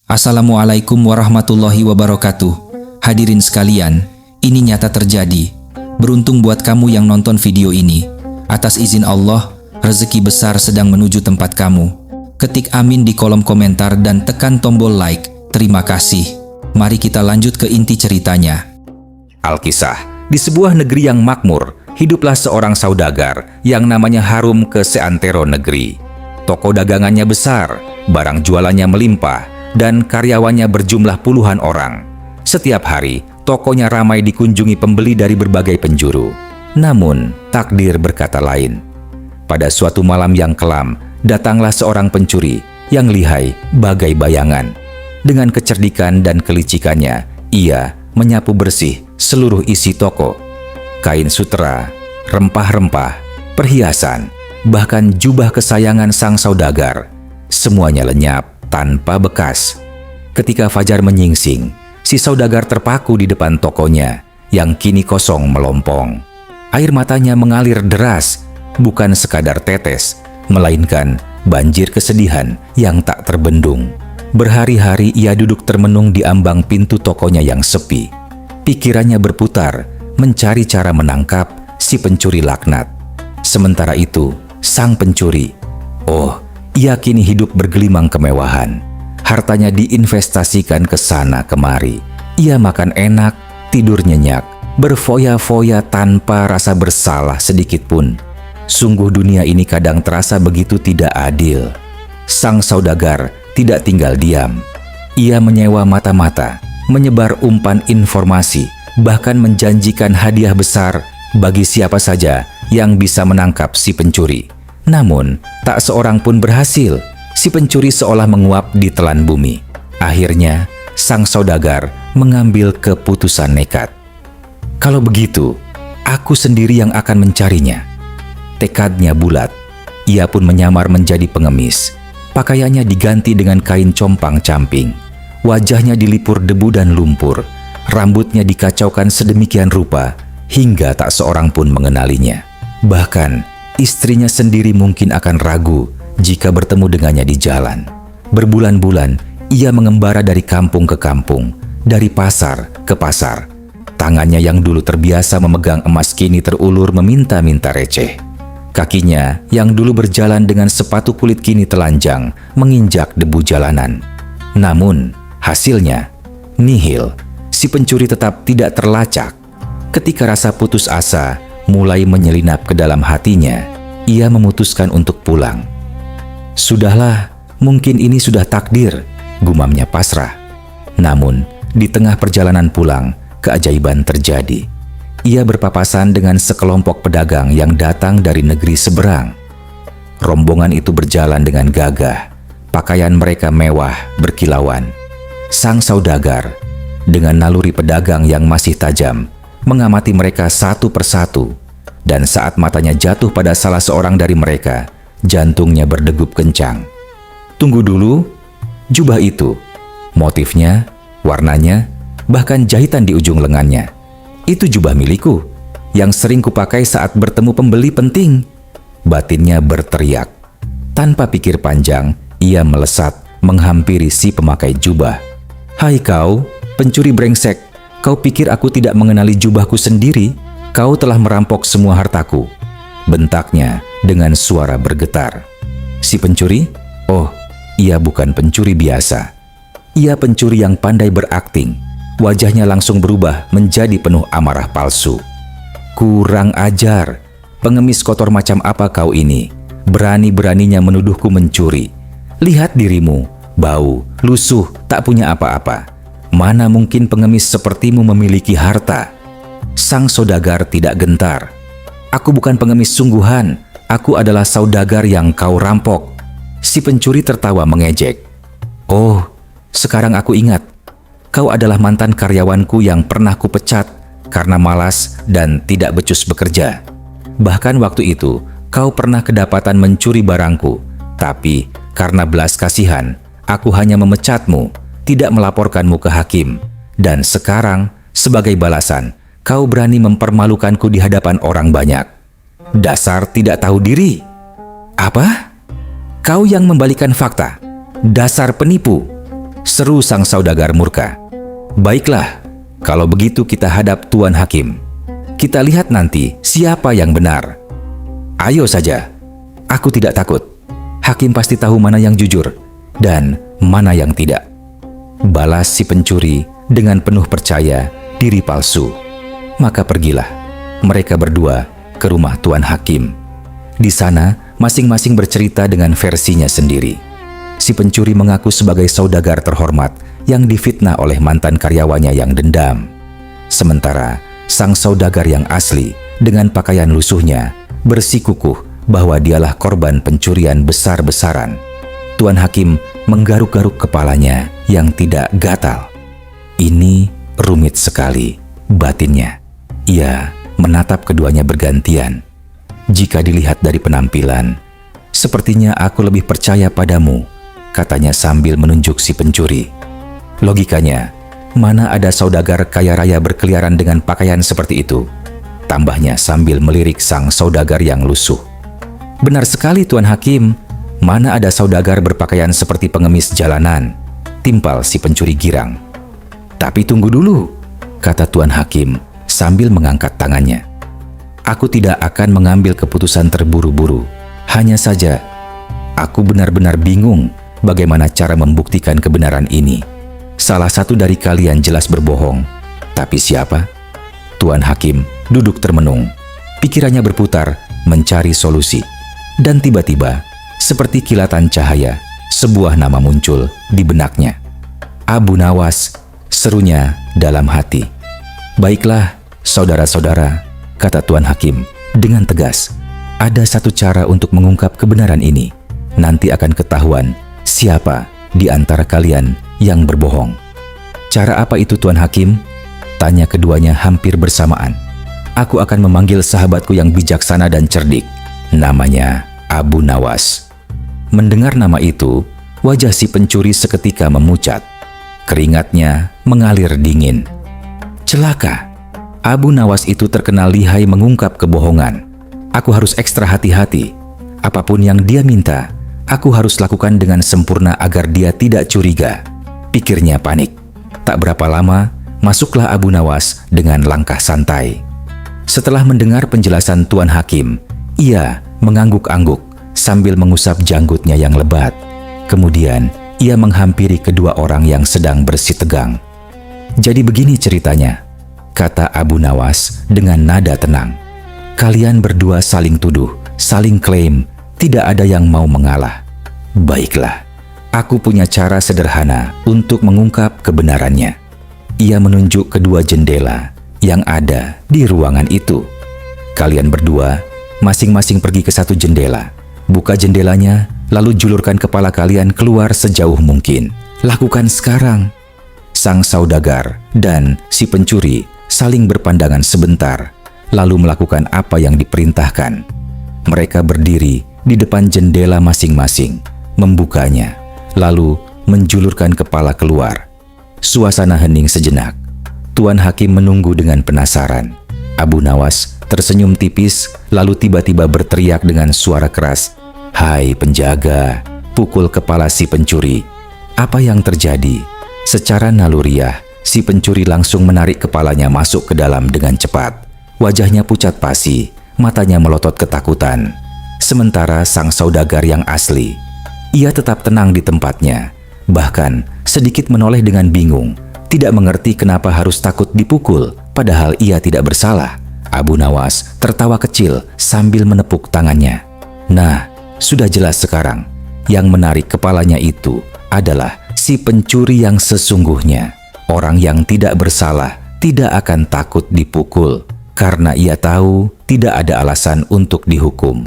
Assalamualaikum warahmatullahi wabarakatuh. Hadirin sekalian, ini nyata terjadi. Beruntung buat kamu yang nonton video ini. Atas izin Allah, rezeki besar sedang menuju tempat kamu. Ketik amin di kolom komentar dan tekan tombol like. Terima kasih. Mari kita lanjut ke inti ceritanya. Alkisah, di sebuah negeri yang makmur, hiduplah seorang saudagar yang namanya Harum ke seantero negeri. Toko dagangannya besar, barang jualannya melimpah, dan karyawannya berjumlah puluhan orang. Setiap hari, tokonya ramai dikunjungi pembeli dari berbagai penjuru. Namun, takdir berkata lain. Pada suatu malam yang kelam, datanglah seorang pencuri yang lihai bagai bayangan. Dengan kecerdikan dan kelicikannya, ia menyapu bersih seluruh isi toko. Kain sutera, rempah-rempah, perhiasan, bahkan jubah kesayangan sang saudagar. Semuanya lenyap tanpa bekas. Ketika fajar menyingsing, si saudagar terpaku di depan tokonya yang kini kosong melompong. Air matanya mengalir deras, bukan sekadar tetes, melainkan banjir kesedihan yang tak terbendung. Berhari-hari ia duduk termenung di ambang pintu tokonya yang sepi. Pikirannya berputar, mencari cara menangkap si pencuri laknat. Sementara itu, sang pencuri, ia kini hidup bergelimang kemewahan. Hartanya diinvestasikan ke sana kemari. Ia makan enak, tidur nyenyak, berfoya-foya tanpa rasa bersalah sedikit pun. Sungguh dunia ini kadang terasa begitu tidak adil. Sang saudagar tidak tinggal diam. Ia menyewa mata-mata, menyebar umpan informasi, bahkan menjanjikan hadiah besar bagi siapa saja yang bisa menangkap si pencuri. Namun, tak seorang pun berhasil. Si pencuri seolah menguap di telan bumi. Akhirnya, sang saudagar mengambil keputusan nekat. Kalau begitu, aku sendiri yang akan mencarinya. Tekadnya bulat. Ia pun menyamar menjadi pengemis. Pakaiannya diganti dengan kain compang-camping. Wajahnya dilipur debu dan lumpur. Rambutnya dikacaukan sedemikian rupa hingga tak seorang pun mengenalinya. Bahkan, istrinya sendiri mungkin akan ragu jika bertemu dengannya di jalan. Berbulan-bulan, ia mengembara dari kampung ke kampung, dari pasar ke pasar. Tangannya yang dulu terbiasa memegang emas kini terulur meminta-minta receh. Kakinya yang dulu berjalan dengan sepatu kulit kini telanjang, menginjak debu jalanan. Namun, hasilnya nihil. Si pencuri tetap tidak terlacak. Ketika rasa putus asa mulai menyelinap ke dalam hatinya, ia memutuskan untuk pulang. Sudahlah, mungkin ini sudah takdir, gumamnya pasrah. Namun, di tengah perjalanan pulang, keajaiban terjadi. Ia berpapasan dengan sekelompok pedagang yang datang dari negeri seberang. Rombongan itu berjalan dengan gagah. Pakaian mereka mewah, berkilauan. Sang saudagar, dengan naluri pedagang yang masih tajam, mengamati mereka satu persatu. Dan saat matanya jatuh pada salah seorang dari mereka, jantungnya berdegup kencang. Tunggu dulu, jubah itu, motifnya, warnanya, bahkan jahitan di ujung lengannya. Itu jubah milikku, yang sering kupakai saat bertemu pembeli penting. Batinnya berteriak. Tanpa pikir panjang, ia melesat menghampiri si pemakai jubah. Hai kau, pencuri brengsek, kau pikir aku tidak mengenali jubahku sendiri? Kau telah merampok semua hartaku, bentaknya dengan suara bergetar. Si pencuri? Ia bukan pencuri biasa. Ia pencuri yang pandai berakting. Wajahnya langsung berubah menjadi penuh amarah palsu. Kurang ajar, pengemis kotor macam apa kau ini? Berani-beraninya menuduhku mencuri. Lihat dirimu, bau, lusuh, tak punya apa-apa. Mana mungkin pengemis sepertimu memiliki harta? Sang saudagar tidak gentar. Aku bukan pengemis sungguhan, aku adalah saudagar yang kau rampok. Si pencuri tertawa mengejek. Sekarang aku ingat. Kau adalah mantan karyawanku yang pernah kupecat karena malas dan tidak becus bekerja. Bahkan waktu itu, kau pernah kedapatan mencuri barangku. Tapi karena belas kasihan, aku hanya memecatmu, tidak melaporkanmu ke hakim. Dan sekarang, sebagai balasan, kau berani mempermalukanku di hadapan orang banyak. Dasar tidak tahu diri. Apa? Kau yang membalikan fakta. Dasar penipu, seru sang saudagar murka. Baiklah, kalau begitu kita hadap Tuan Hakim. Kita lihat nanti siapa yang benar. Ayo saja, aku tidak takut. Hakim pasti tahu mana yang jujur dan mana yang tidak. Balas si pencuri dengan penuh percaya diri palsu. Maka pergilah mereka berdua ke rumah Tuan Hakim. Di sana masing-masing bercerita dengan versinya sendiri. Si pencuri mengaku sebagai saudagar terhormat yang difitnah oleh mantan karyawannya yang dendam. Sementara sang saudagar yang asli dengan pakaian lusuhnya bersikukuh bahwa dialah korban pencurian besar-besaran. Tuan Hakim menggaruk-garuk kepalanya yang tidak gatal. Ini rumit sekali batinnya. Ia menatap keduanya bergantian. Jika dilihat dari penampilan, sepertinya aku lebih percaya padamu, katanya sambil menunjuk si pencuri. Logikanya, mana ada saudagar kaya raya berkeliaran dengan pakaian seperti itu? Tambahnya sambil melirik sang saudagar yang lusuh. Benar sekali Tuan Hakim, mana ada saudagar berpakaian seperti pengemis jalanan, timpal si pencuri girang. Tapi tunggu dulu, kata Tuan Hakim sambil mengangkat tangannya. Aku tidak akan mengambil keputusan terburu-buru. Hanya saja, aku benar-benar bingung bagaimana cara membuktikan kebenaran ini. Salah satu dari kalian jelas berbohong. Tapi siapa? Tuan Hakim duduk termenung. Pikirannya berputar mencari solusi. Dan tiba-tiba, seperti kilatan cahaya, sebuah nama muncul di benaknya. Abu Nawas, serunya dalam hati. Baiklah, saudara-saudara, kata Tuan Hakim dengan tegas. Ada satu cara untuk mengungkap kebenaran ini. Nanti akan ketahuan siapa di antara kalian yang berbohong. Cara apa itu Tuan Hakim? Tanya keduanya hampir bersamaan. Aku akan memanggil sahabatku yang bijaksana dan cerdik. Namanya Abu Nawas. Mendengar nama itu, wajah si pencuri seketika memucat. Keringatnya mengalir dingin. Celaka. Abu Nawas itu terkenal lihai mengungkap kebohongan. Aku harus ekstra hati-hati. Apapun yang dia minta, aku harus lakukan dengan sempurna agar dia tidak curiga. Pikirnya panik. Tak berapa lama, masuklah Abu Nawas dengan langkah santai. Setelah mendengar penjelasan Tuan Hakim, ia mengangguk-angguk sambil mengusap janggutnya yang lebat. Kemudian, ia menghampiri kedua orang yang sedang bersih tegang. Jadi begini ceritanya, kata Abu Nawas dengan nada tenang. Kalian berdua saling tuduh, saling klaim, tidak ada yang mau mengalah. Baiklah, aku punya cara sederhana untuk mengungkap kebenarannya. Ia menunjuk kedua jendela yang ada di ruangan itu. Kalian berdua masing-masing pergi ke satu jendela. Buka jendelanya, lalu julurkan kepala kalian keluar sejauh mungkin. Lakukan sekarang. Sang saudagar dan si pencuri saling berpandangan sebentar, lalu melakukan apa yang diperintahkan. Mereka berdiri di depan jendela masing-masing, membukanya, lalu menjulurkan kepala keluar. Suasana hening sejenak. Tuan Hakim menunggu dengan penasaran. Abu Nawas tersenyum tipis, lalu tiba-tiba berteriak dengan suara keras, "Hai penjaga!" Pukul kepala si pencuri. Apa yang terjadi? Secara naluriah, si pencuri langsung menarik kepalanya masuk ke dalam dengan cepat. Wajahnya pucat pasi, matanya melotot ketakutan. Sementara sang saudagar yang asli, ia tetap tenang di tempatnya, bahkan sedikit menoleh dengan bingung, tidak mengerti kenapa harus takut dipukul, padahal ia tidak bersalah. Abu Nawas tertawa kecil sambil menepuk tangannya. Nah, sudah jelas sekarang, yang menarik kepalanya itu adalah si pencuri yang sesungguhnya. Orang yang tidak bersalah tidak akan takut dipukul, karena ia tahu tidak ada alasan untuk dihukum.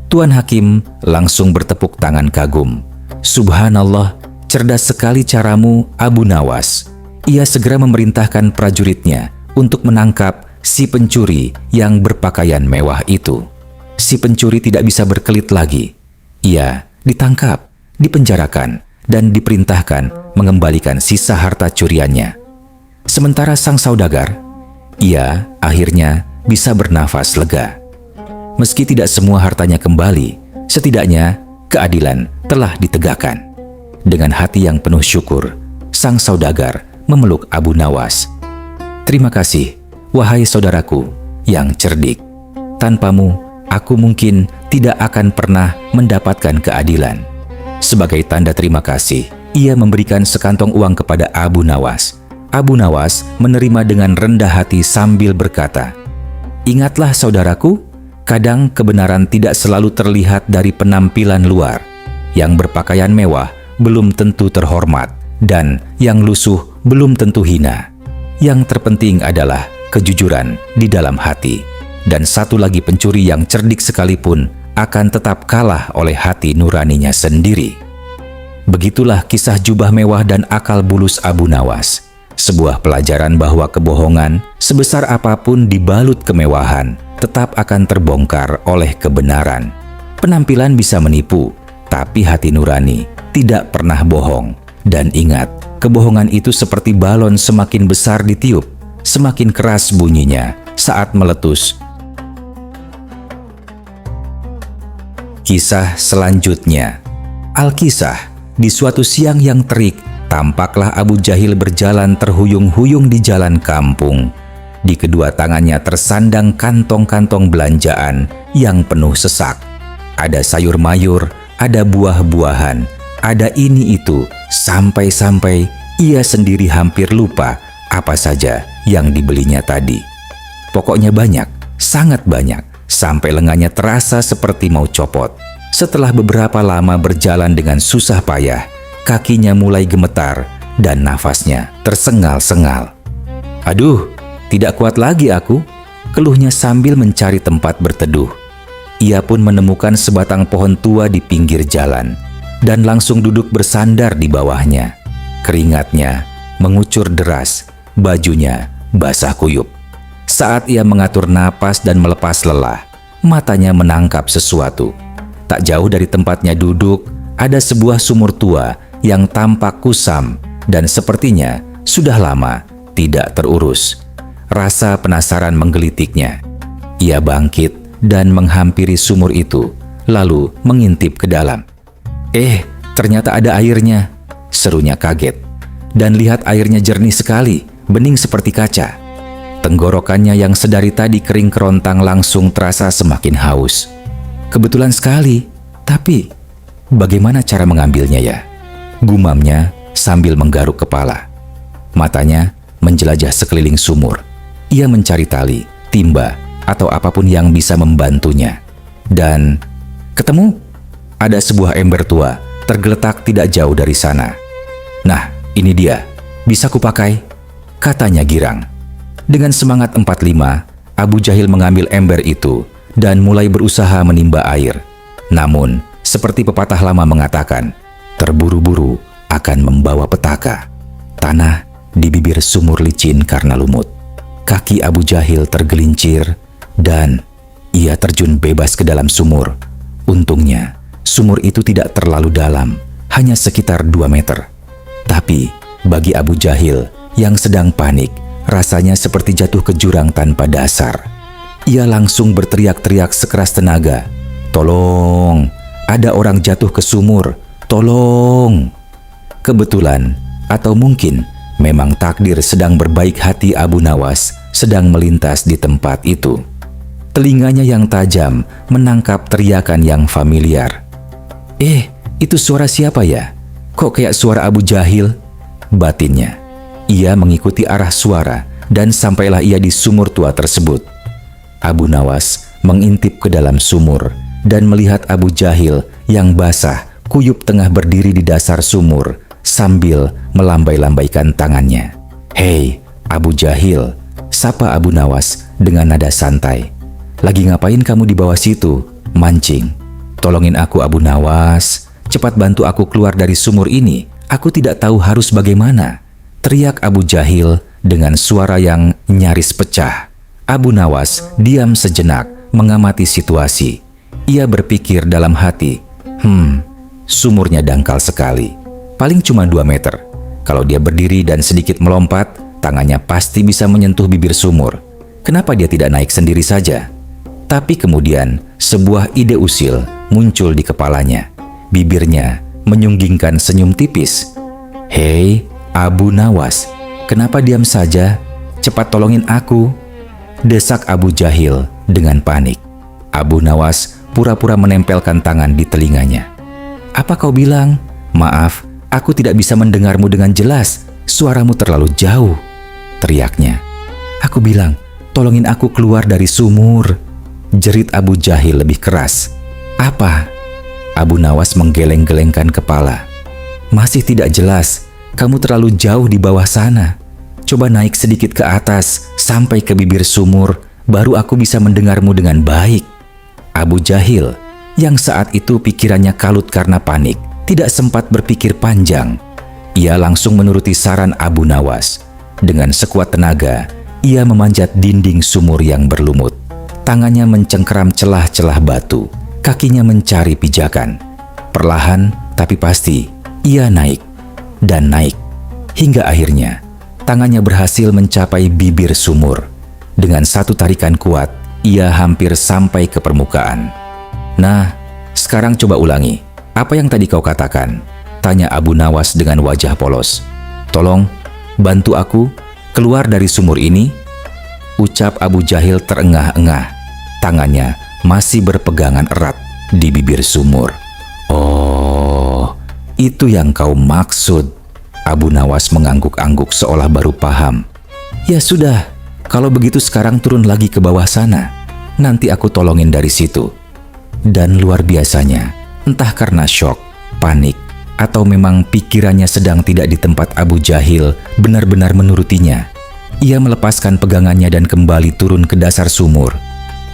Tuan Hakim langsung bertepuk tangan kagum. Subhanallah, cerdas sekali caramu, Abu Nawas. Ia segera memerintahkan prajuritnya untuk menangkap si pencuri yang berpakaian mewah itu. Si pencuri tidak bisa berkelit lagi. Ia ditangkap, dipenjarakan, dan diperintahkan mengembalikan sisa harta curiannya. Sementara sang saudagar, ia akhirnya bisa bernafas lega. Meski tidak semua hartanya kembali, setidaknya keadilan telah ditegakkan. Dengan hati yang penuh syukur, sang saudagar memeluk Abu Nawas. "Terima kasih, wahai saudaraku yang cerdik. Tanpamu, aku mungkin tidak akan pernah mendapatkan keadilan." Sebagai tanda terima kasih, ia memberikan sekantong uang kepada Abu Nawas. Abu Nawas menerima dengan rendah hati sambil berkata, "Ingatlah saudaraku, kadang kebenaran tidak selalu terlihat dari penampilan luar. Yang berpakaian mewah belum tentu terhormat, dan yang lusuh belum tentu hina. Yang terpenting adalah kejujuran di dalam hati. Dan satu lagi, pencuri yang cerdik sekalipun akan tetap kalah oleh hati nuraninya sendiri." Begitulah kisah jubah mewah dan akal bulus Abu Nawas. Sebuah pelajaran bahwa kebohongan, sebesar apapun dibalut kemewahan, tetap akan terbongkar oleh kebenaran. Penampilan bisa menipu, tapi hati nurani tidak pernah bohong. Dan ingat, kebohongan itu seperti balon, semakin besar ditiup, semakin keras bunyinya saat meletus. Kisah selanjutnya. Alkisah, di suatu siang yang terik, tampaklah Abu Jahil berjalan terhuyung-huyung di jalan kampung. Di kedua tangannya tersandang kantong-kantong belanjaan yang penuh sesak. Ada sayur mayur, ada buah-buahan, ada ini itu, sampai-sampai ia sendiri hampir lupa apa saja yang dibelinya tadi. Pokoknya banyak, sangat banyak, sampai lengannya terasa seperti mau copot. Setelah beberapa lama berjalan dengan susah payah, kakinya mulai gemetar dan nafasnya tersengal-sengal. "Aduh, tidak kuat lagi aku," keluhnya sambil mencari tempat berteduh. Ia pun menemukan sebatang pohon tua di pinggir jalan dan langsung duduk bersandar di bawahnya. Keringatnya mengucur deras, bajunya basah kuyup. Saat ia mengatur napas dan melepas lelah, matanya menangkap sesuatu. Tak jauh dari tempatnya duduk, ada sebuah sumur tua yang tampak kusam dan sepertinya sudah lama tidak terurus. Rasa penasaran menggelitiknya. Ia bangkit dan menghampiri sumur itu, lalu mengintip ke dalam. Ternyata ada airnya, serunya kaget. Dan lihat, airnya jernih sekali, bening seperti kaca. Tenggorokannya yang sedari tadi kering kerontang langsung terasa semakin haus. Kebetulan sekali, tapi bagaimana cara mengambilnya ya? Gumamnya sambil menggaruk kepala. Matanya menjelajah sekeliling sumur. Ia mencari tali, timba, atau apapun yang bisa membantunya. Dan ketemu, ada sebuah ember tua tergeletak tidak jauh dari sana. "Nah, ini dia, bisa kupakai?" katanya girang. Dengan semangat 45, Abu Jahil mengambil ember itu dan mulai berusaha menimba air. Namun, seperti pepatah lama mengatakan, terburu-buru akan membawa petaka. Tanah di bibir sumur licin karena lumut. Kaki Abu Jahil tergelincir dan ia terjun bebas ke dalam sumur. Untungnya, sumur itu tidak terlalu dalam, hanya sekitar 2 meter. Tapi, bagi Abu Jahil yang sedang panik, rasanya seperti jatuh ke jurang tanpa dasar. Ia langsung berteriak-teriak sekeras tenaga, "Tolong, ada orang jatuh ke sumur, tolong!" Kebetulan, atau mungkin memang takdir sedang berbaik hati, Abu Nawas sedang melintas di tempat itu. Telinganya yang tajam menangkap teriakan yang familiar. Itu suara siapa ya? Kok kayak suara Abu Jahil? Batinnya. Ia mengikuti arah suara dan sampailah ia di sumur tua tersebut. Abu Nawas mengintip ke dalam sumur dan melihat Abu Jahil yang basah kuyup tengah berdiri di dasar sumur sambil melambai-lambaikan tangannya. "Hei, Abu Jahil," sapa Abu Nawas dengan nada santai. "Lagi ngapain kamu di bawah situ? Mancing. Tolongin aku, Abu Nawas. Cepat bantu aku keluar dari sumur ini. Aku tidak tahu harus bagaimana," teriak Abu Jahil dengan suara yang nyaris pecah. Abu Nawas diam sejenak mengamati situasi. Ia berpikir dalam hati, sumurnya dangkal sekali. Paling cuma 2 meter. Kalau dia berdiri dan sedikit melompat, tangannya pasti bisa menyentuh bibir sumur. Kenapa dia tidak naik sendiri saja? Tapi kemudian sebuah ide usil muncul di kepalanya. Bibirnya menyunggingkan senyum tipis. "Hei, Abu Nawas, kenapa diam saja? Cepat tolongin aku," desak Abu Jahil dengan panik. Abu Nawas pura-pura menempelkan tangan di telinganya. "Apa kau bilang? Maaf, aku tidak bisa mendengarmu dengan jelas. Suaramu terlalu jauh," teriaknya. "Aku bilang, tolongin aku keluar dari sumur," jerit Abu Jahil lebih keras. "Apa?" Abu Nawas menggeleng-gelengkan kepala. "Masih tidak jelas. Kamu terlalu jauh di bawah sana. Coba naik sedikit ke atas sampai ke bibir sumur, baru aku bisa mendengarmu dengan baik." Abu Jahil, yang saat itu pikirannya kalut karena panik, tidak sempat berpikir panjang. Ia langsung menuruti saran Abu Nawas. Dengan sekuat tenaga, ia memanjat dinding sumur yang berlumut. Tangannya mencengkeram celah-celah batu, kakinya mencari pijakan. Perlahan tapi pasti, ia naik dan naik, hingga akhirnya tangannya berhasil mencapai bibir sumur. Dengan satu tarikan kuat, ia hampir sampai ke permukaan. "Nah, sekarang coba ulangi. Apa yang tadi kau katakan?" tanya Abu Nawas dengan wajah polos. "Tolong, bantu aku keluar dari sumur ini," ucap Abu Jahil terengah-engah. Tangannya masih berpegangan erat di bibir sumur. "Oh, itu yang kau maksud." Abu Nawas mengangguk-angguk seolah baru paham. "Ya sudah, kalau begitu sekarang turun lagi ke bawah sana. Nanti aku tolongin dari situ." Dan luar biasanya, entah karena syok, panik, atau memang pikirannya sedang tidak di tempat, Abu Jahil benar-benar menurutinya. Ia melepaskan pegangannya dan kembali turun ke dasar sumur.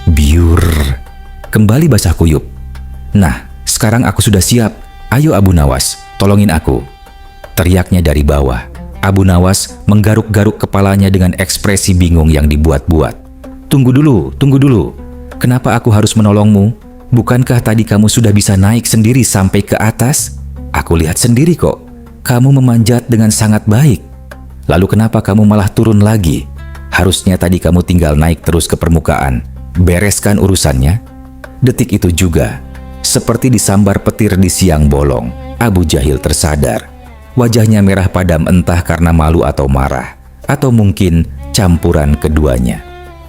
Biur, kembali basah kuyup. "Nah, sekarang aku sudah siap. Ayo Abu Nawas, tolongin aku," teriaknya dari bawah. Abu Nawas menggaruk-garuk kepalanya dengan ekspresi bingung yang dibuat-buat. Tunggu dulu. Kenapa aku harus menolongmu? Bukankah tadi kamu sudah bisa naik sendiri sampai ke atas? Aku lihat sendiri kok. Kamu memanjat dengan sangat baik. Lalu kenapa kamu malah turun lagi? Harusnya tadi kamu tinggal naik terus ke permukaan. Bereskan urusannya." Detik itu juga, seperti disambar petir di siang bolong, Abu Jahil tersadar. Wajahnya merah padam entah karena malu atau marah, atau mungkin campuran keduanya.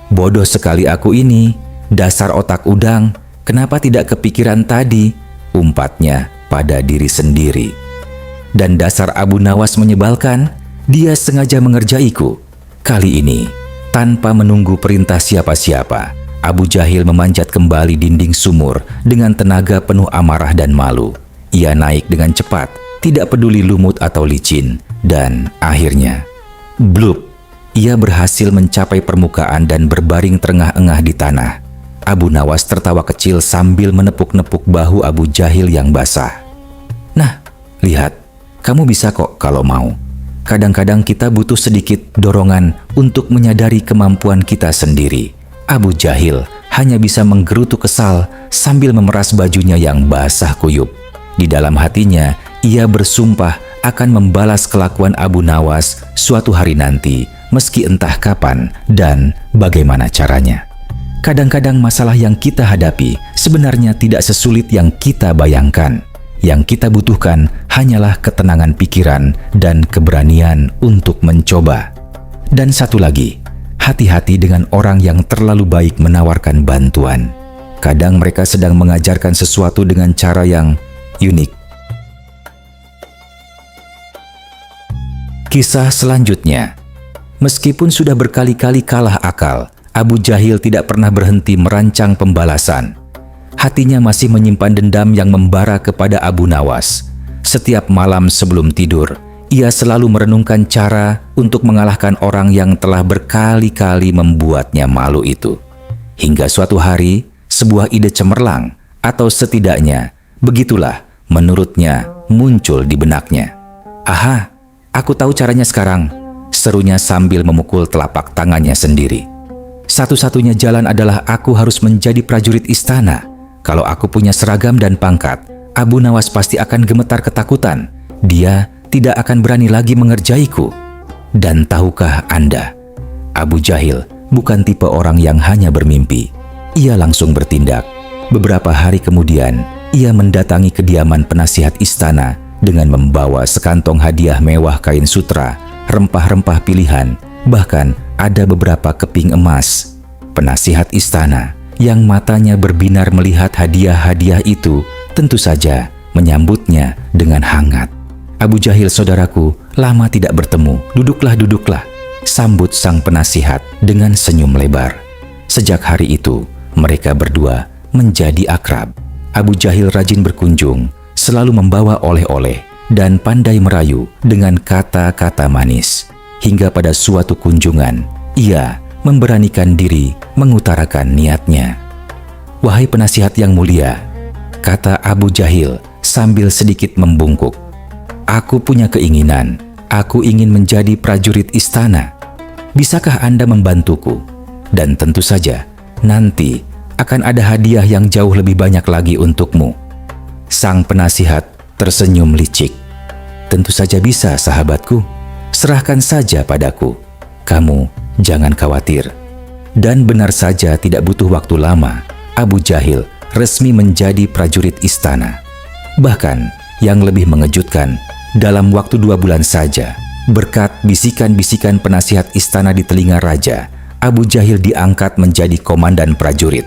"Bodoh sekali aku ini, dasar otak udang, kenapa tidak kepikiran tadi?" umpatnya pada diri sendiri. Dan dasar Abu Nawas menyebalkan, dia sengaja mengerjaiku. Kali ini, tanpa menunggu perintah siapa-siapa, Abu Jahil memanjat kembali dinding sumur dengan tenaga penuh amarah dan malu. Ia naik dengan cepat, tidak peduli lumut atau licin, dan akhirnya, blup, ia berhasil mencapai permukaan dan berbaring terengah-engah di tanah. Abu Nawas tertawa kecil sambil menepuk-nepuk bahu Abu Jahil yang basah. "Nah, lihat, kamu bisa kok kalau mau. Kadang-kadang kita butuh sedikit dorongan untuk menyadari kemampuan kita sendiri." Abu Jahil hanya bisa menggerutu kesal sambil memeras bajunya yang basah kuyup. Di dalam hatinya, ia bersumpah akan membalas kelakuan Abu Nawas suatu hari nanti, meski entah kapan dan bagaimana caranya. Kadang-kadang masalah yang kita hadapi sebenarnya tidak sesulit yang kita bayangkan. Yang kita butuhkan hanyalah ketenangan pikiran dan keberanian untuk mencoba. Dan satu lagi, hati-hati dengan orang yang terlalu baik menawarkan bantuan. Kadang mereka sedang mengajarkan sesuatu dengan cara yang unik. Kisah selanjutnya. Meskipun sudah berkali-kali kalah akal, Abu Jahil tidak pernah berhenti merancang pembalasan. Hatinya masih menyimpan dendam yang membara kepada Abu Nawas. Setiap malam sebelum tidur, ia selalu merenungkan cara untuk mengalahkan orang yang telah berkali-kali membuatnya malu itu. Hingga suatu hari, sebuah ide cemerlang, atau setidaknya begitulah menurutnya muncul di benaknya. "Aha, aku tahu caranya sekarang," serunya sambil memukul telapak tangannya sendiri. "Satu-satunya jalan adalah aku harus menjadi prajurit istana. Kalau aku punya seragam dan pangkat, Abu Nawas pasti akan gemetar ketakutan. Dia tidak akan berani lagi mengerjaiku." Dan tahukah Anda, Abu Jahil bukan tipe orang yang hanya bermimpi. Ia langsung bertindak. Beberapa hari kemudian, ia mendatangi kediaman penasihat istana dengan membawa sekantong hadiah mewah kain sutra, rempah-rempah pilihan, bahkan ada beberapa keping emas. Penasihat istana yang matanya berbinar melihat hadiah-hadiah itu tentu saja menyambutnya dengan hangat. Abu Jahil, saudaraku, lama tidak bertemu. Duduklah, sambut sang penasihat dengan senyum lebar. Sejak hari itu, mereka berdua menjadi akrab. Abu Jahil rajin berkunjung, selalu membawa oleh-oleh, dan pandai merayu dengan kata-kata manis. Hingga pada suatu kunjungan, ia memberanikan diri mengutarakan niatnya. "Wahai penasihat yang mulia," kata Abu Jahil sambil sedikit membungkuk, "aku punya keinginan. Aku ingin menjadi prajurit istana. Bisakah Anda membantuku? Dan tentu saja, nanti akan ada hadiah yang jauh lebih banyak lagi untukmu." Sang penasihat tersenyum licik. "Tentu saja bisa, sahabatku. Serahkan saja padaku. Kamu jangan khawatir." Dan benar saja tidak butuh waktu lama, Abu Jahil resmi menjadi prajurit istana. Bahkan yang lebih mengejutkan, dalam waktu 2 bulan saja, berkat bisikan-bisikan penasihat istana di telinga raja, Abu Jahil diangkat menjadi komandan prajurit.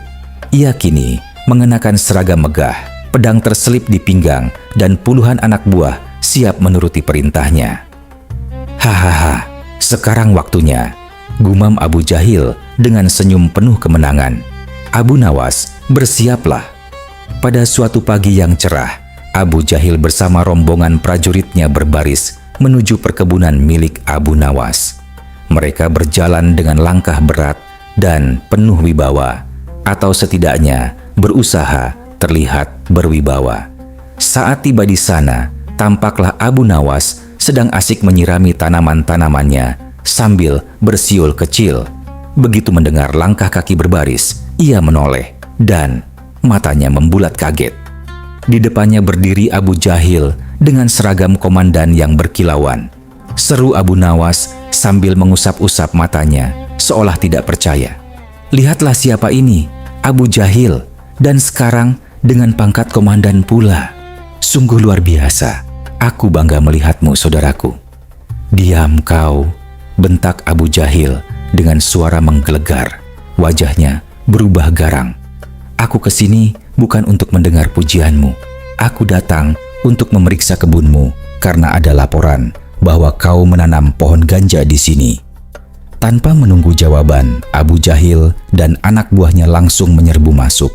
Ia kini mengenakan seragam megah, pedang terselip di pinggang, dan puluhan anak buah siap menuruti perintahnya. "Hahaha, sekarang waktunya," gumam Abu Jahil dengan senyum penuh kemenangan. "Abu Nawas, bersiaplah." Pada suatu pagi yang cerah, Abu Jahil bersama rombongan prajuritnya berbaris menuju perkebunan milik Abu Nawas. Mereka berjalan dengan langkah berat dan penuh wibawa, atau setidaknya berusaha terlihat berwibawa. Saat tiba di sana, tampaklah Abu Nawas sedang asik menyirami tanaman-tanamannya sambil bersiul kecil. Begitu mendengar langkah kaki berbaris, ia menoleh dan matanya membulat kaget. Di depannya berdiri Abu Jahil dengan seragam komandan yang berkilauan. Seru Abu Nawas sambil mengusap-usap matanya seolah tidak percaya. "Lihatlah siapa ini, Abu Jahil, dan sekarang dengan pangkat komandan pula. Sungguh luar biasa. Aku bangga melihatmu, saudaraku." "Diam kau," bentak Abu Jahil dengan suara menggelegar. Wajahnya berubah garang. "Aku kesini bukan untuk mendengar pujianmu. Aku datang untuk memeriksa kebunmu karena ada laporan bahwa kau menanam pohon ganja di sini." Tanpa menunggu jawaban, Abu Jahil dan anak buahnya langsung menyerbu masuk.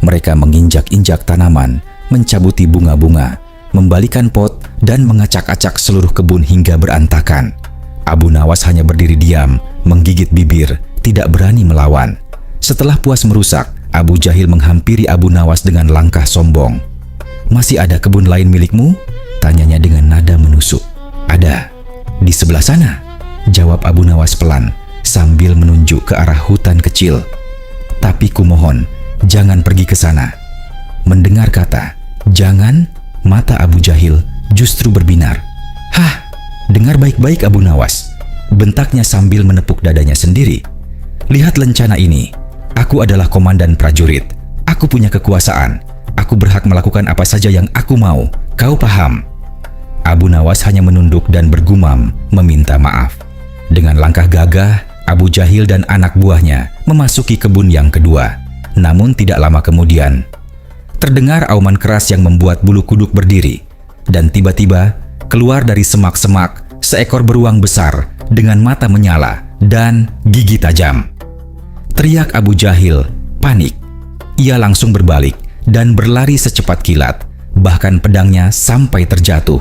Mereka menginjak-injak tanaman, mencabuti bunga-bunga, membalikan pot, dan mengacak-acak seluruh kebun hingga berantakan. Abu Nawas hanya berdiri diam, menggigit bibir, tidak berani melawan. Setelah puas merusak, Abu Jahil menghampiri Abu Nawas dengan langkah sombong. "Masih ada kebun lain milikmu?" tanyanya dengan nada menusuk. "Ada, di sebelah sana," jawab Abu Nawas pelan sambil menunjuk ke arah hutan kecil. "Tapi kumohon, jangan pergi ke sana." Mendengar kata "jangan", mata Abu Jahil justru berbinar. "Hah, dengar baik-baik Abu Nawas," bentaknya sambil menepuk dadanya sendiri. "Lihat lencana ini. Aku adalah komandan prajurit. Aku punya kekuasaan. Aku berhak melakukan apa saja yang aku mau. Kau paham?" Abu Nawas hanya menunduk dan bergumam meminta maaf. Dengan langkah gagah, Abu Jahil dan anak buahnya memasuki kebun yang kedua. Namun tidak lama kemudian, terdengar auman keras yang membuat bulu kuduk berdiri. Dan tiba-tiba, keluar dari semak-semak seekor beruang besar dengan mata menyala dan gigi tajam. Teriak Abu Jahil, panik. Ia langsung berbalik dan berlari secepat kilat, bahkan pedangnya sampai terjatuh.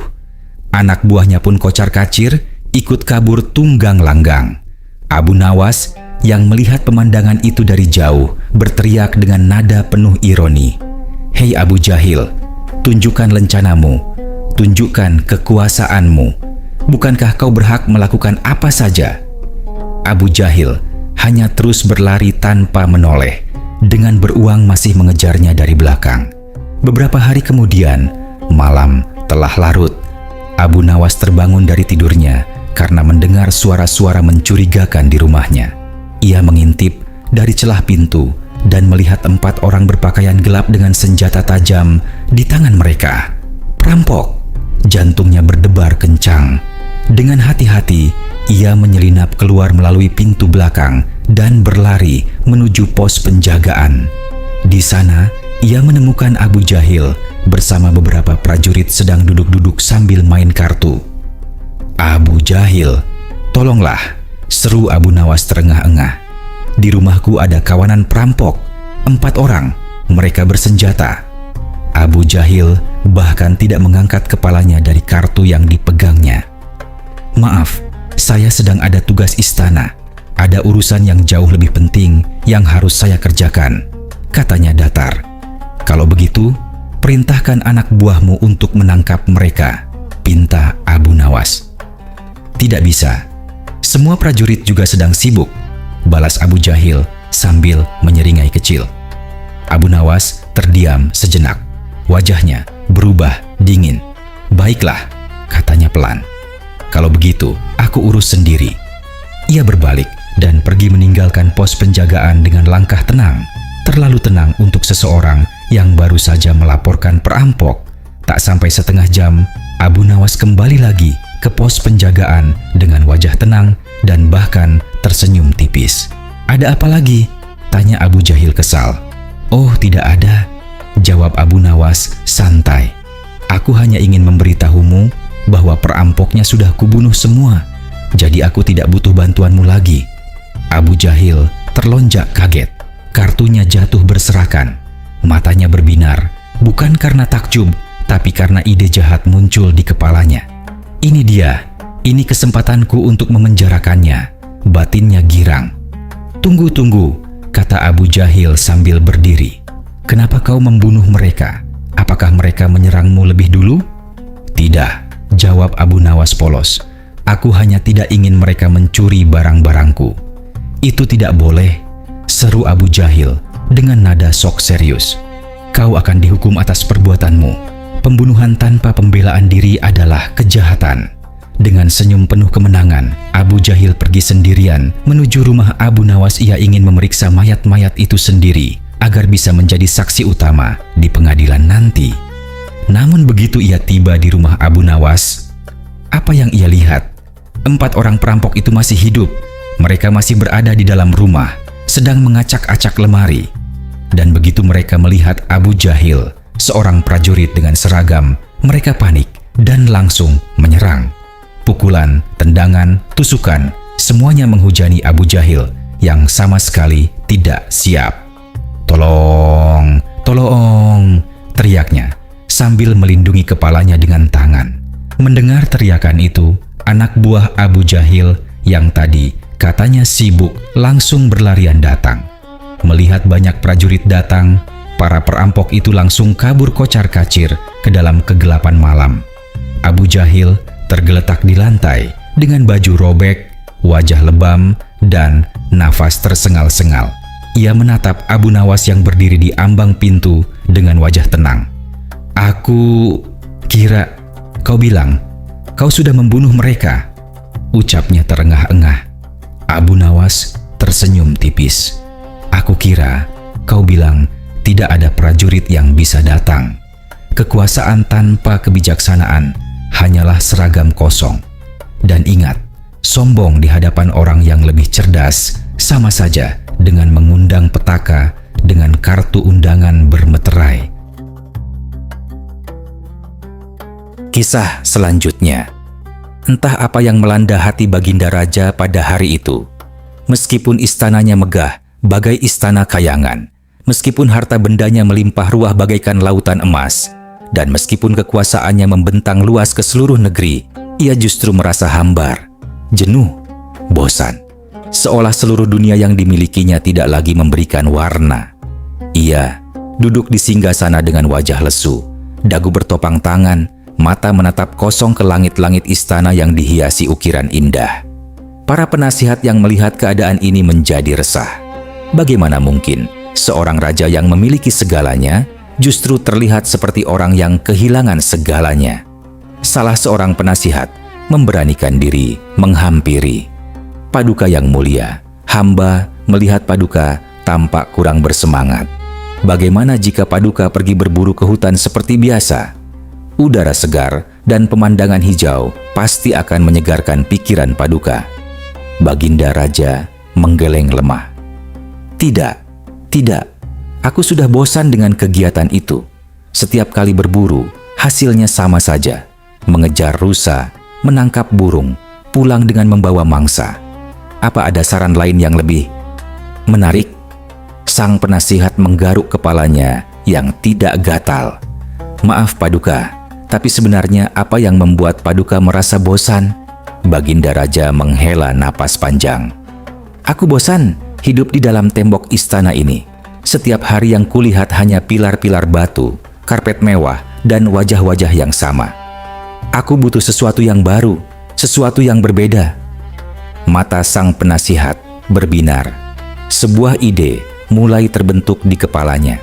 Anak buahnya pun kocar-kacir, ikut kabur tunggang langgang. Abu Nawas yang melihat pemandangan itu dari jauh berteriak dengan nada penuh ironi, "Hei Abu Jahil, tunjukkan lencanamu, tunjukkan kekuasaanmu. Bukankah kau berhak melakukan apa saja?" Abu Jahil hanya terus berlari tanpa menoleh, dengan beruang masih mengejarnya dari belakang. Beberapa hari kemudian, malam telah larut. Abu Nawas terbangun dari tidurnya karena mendengar suara-suara mencurigakan di rumahnya. Ia mengintip dari celah pintu dan melihat 4 orang berpakaian gelap dengan senjata tajam di tangan mereka. Perampok. Jantungnya berdebar kencang. Dengan hati-hati, ia menyelinap keluar melalui pintu belakang dan berlari menuju pos penjagaan. Di sana, ia menemukan Abu Jahil bersama beberapa prajurit sedang duduk-duduk sambil main kartu. "Abu Jahil, tolonglah," seru Abu Nawas terengah-engah. "Di rumahku ada kawanan perampok, 4 orang, mereka bersenjata." Abu Jahil bahkan tidak mengangkat kepalanya dari kartu yang dipegangnya. "Maaf, saya sedang ada tugas istana. Ada urusan yang jauh lebih penting yang harus saya kerjakan," katanya datar. "Kalau begitu, perintahkan anak buahmu untuk menangkap mereka," pinta Abu Nawas. "Tidak bisa. Semua prajurit juga sedang sibuk," balas Abu Jahil sambil menyeringai kecil. Abu Nawas terdiam sejenak. Wajahnya berubah dingin. "Baiklah," katanya pelan. "Kalau begitu, aku urus sendiri." Ia berbalik dan pergi meninggalkan pos penjagaan dengan langkah tenang. Terlalu tenang untuk seseorang yang baru saja melaporkan perampok. Tak sampai setengah jam, Abu Nawas kembali lagi ke pos penjagaan dengan wajah tenang dan bahkan tersenyum tipis. "Ada apa lagi?" tanya Abu Jahil kesal. "Oh, tidak ada," jawab Abu Nawas santai. "Aku hanya ingin memberitahumu bahwa perampoknya sudah kubunuh semua, jadi aku tidak butuh bantuanmu lagi." Abu Jahil terlonjak kaget. Kartunya jatuh berserakan. Matanya berbinar, bukan karena takjub, tapi karena ide jahat muncul di kepalanya. "Ini dia, ini kesempatanku untuk memenjarakannya," batinnya girang. Tunggu," kata Abu Jahil sambil berdiri. "Kenapa kau membunuh mereka? Apakah mereka menyerangmu lebih dulu?" "Tidak," jawab Abu Nawas polos. "Aku hanya tidak ingin mereka mencuri barang-barangku." "Itu tidak boleh," seru Abu Jahil dengan nada sok serius. "Kau akan dihukum atas perbuatanmu. Pembunuhan tanpa pembelaan diri adalah kejahatan." Dengan senyum penuh kemenangan, Abu Jahil pergi sendirian menuju rumah Abu Nawas. Ia ingin memeriksa mayat-mayat itu sendiri agar bisa menjadi saksi utama di pengadilan nanti. Namun begitu ia tiba di rumah Abu Nawas, apa yang ia lihat? 4 orang perampok itu masih hidup. Mereka masih berada di dalam rumah, sedang mengacak-acak lemari. Dan begitu mereka melihat Abu Jahil, seorang prajurit dengan seragam, mereka panik dan langsung menyerang. Pukulan, tendangan, tusukan, semuanya menghujani Abu Jahil yang sama sekali tidak siap. "Tolong, tolong!" teriaknya sambil melindungi kepalanya dengan tangan. Mendengar teriakan itu, anak buah Abu Jahil yang tadi katanya sibuk langsung berlarian datang. Melihat banyak prajurit datang, para perampok itu langsung kabur kocar-kacir ke dalam kegelapan malam. Abu Jahil tergeletak di lantai dengan baju robek, wajah lebam, dan nafas tersengal-sengal. Ia menatap Abu Nawas yang berdiri di ambang pintu dengan wajah tenang. "Aku kira kau bilang kau sudah membunuh mereka," ucapnya terengah-engah. Abu Nawas tersenyum tipis. "Aku kira kau bilang tidak ada prajurit yang bisa datang. Kekuasaan tanpa kebijaksanaan hanyalah seragam kosong. Dan ingat, sombong di hadapan orang yang lebih cerdas sama saja dengan mengundang petaka dengan kartu undangan bermeterai." Kisah selanjutnya. Entah apa yang melanda hati Baginda Raja pada hari itu. Meskipun istananya megah bagai istana kayangan, meskipun harta bendanya melimpah ruah bagaikan lautan emas, dan meskipun kekuasaannya membentang luas ke seluruh negeri, ia justru merasa hambar, jenuh, bosan. Seolah seluruh dunia yang dimilikinya tidak lagi memberikan warna. Ia duduk di singgasana dengan wajah lesu, dagu bertopang tangan, mata menatap kosong ke langit-langit istana yang dihiasi ukiran indah. Para penasihat yang melihat keadaan ini menjadi resah. Bagaimana mungkin seorang raja yang memiliki segalanya justru terlihat seperti orang yang kehilangan segalanya? Salah seorang penasihat memberanikan diri menghampiri. "Paduka yang mulia, hamba melihat Paduka tampak kurang bersemangat. Bagaimana jika Paduka pergi berburu ke hutan seperti biasa? Udara segar dan pemandangan hijau pasti akan menyegarkan pikiran Paduka. Baginda Raja menggeleng lemah. Tidak, aku sudah bosan dengan kegiatan itu. Setiap kali berburu, hasilnya sama saja. Mengejar rusa, menangkap burung, pulang dengan membawa mangsa. Apa ada saran lain yang lebih menarik? Sang penasihat menggaruk kepalanya yang tidak gatal. Maaf Paduka, tapi sebenarnya apa yang membuat Paduka merasa bosan? Baginda Raja menghela napas panjang. Aku bosan hidup di dalam tembok istana ini. Setiap hari yang kulihat hanya pilar-pilar batu, karpet mewah, dan wajah-wajah yang sama. Aku butuh sesuatu yang baru, sesuatu yang berbeda. Mata sang penasihat berbinar. Sebuah ide mulai terbentuk di kepalanya.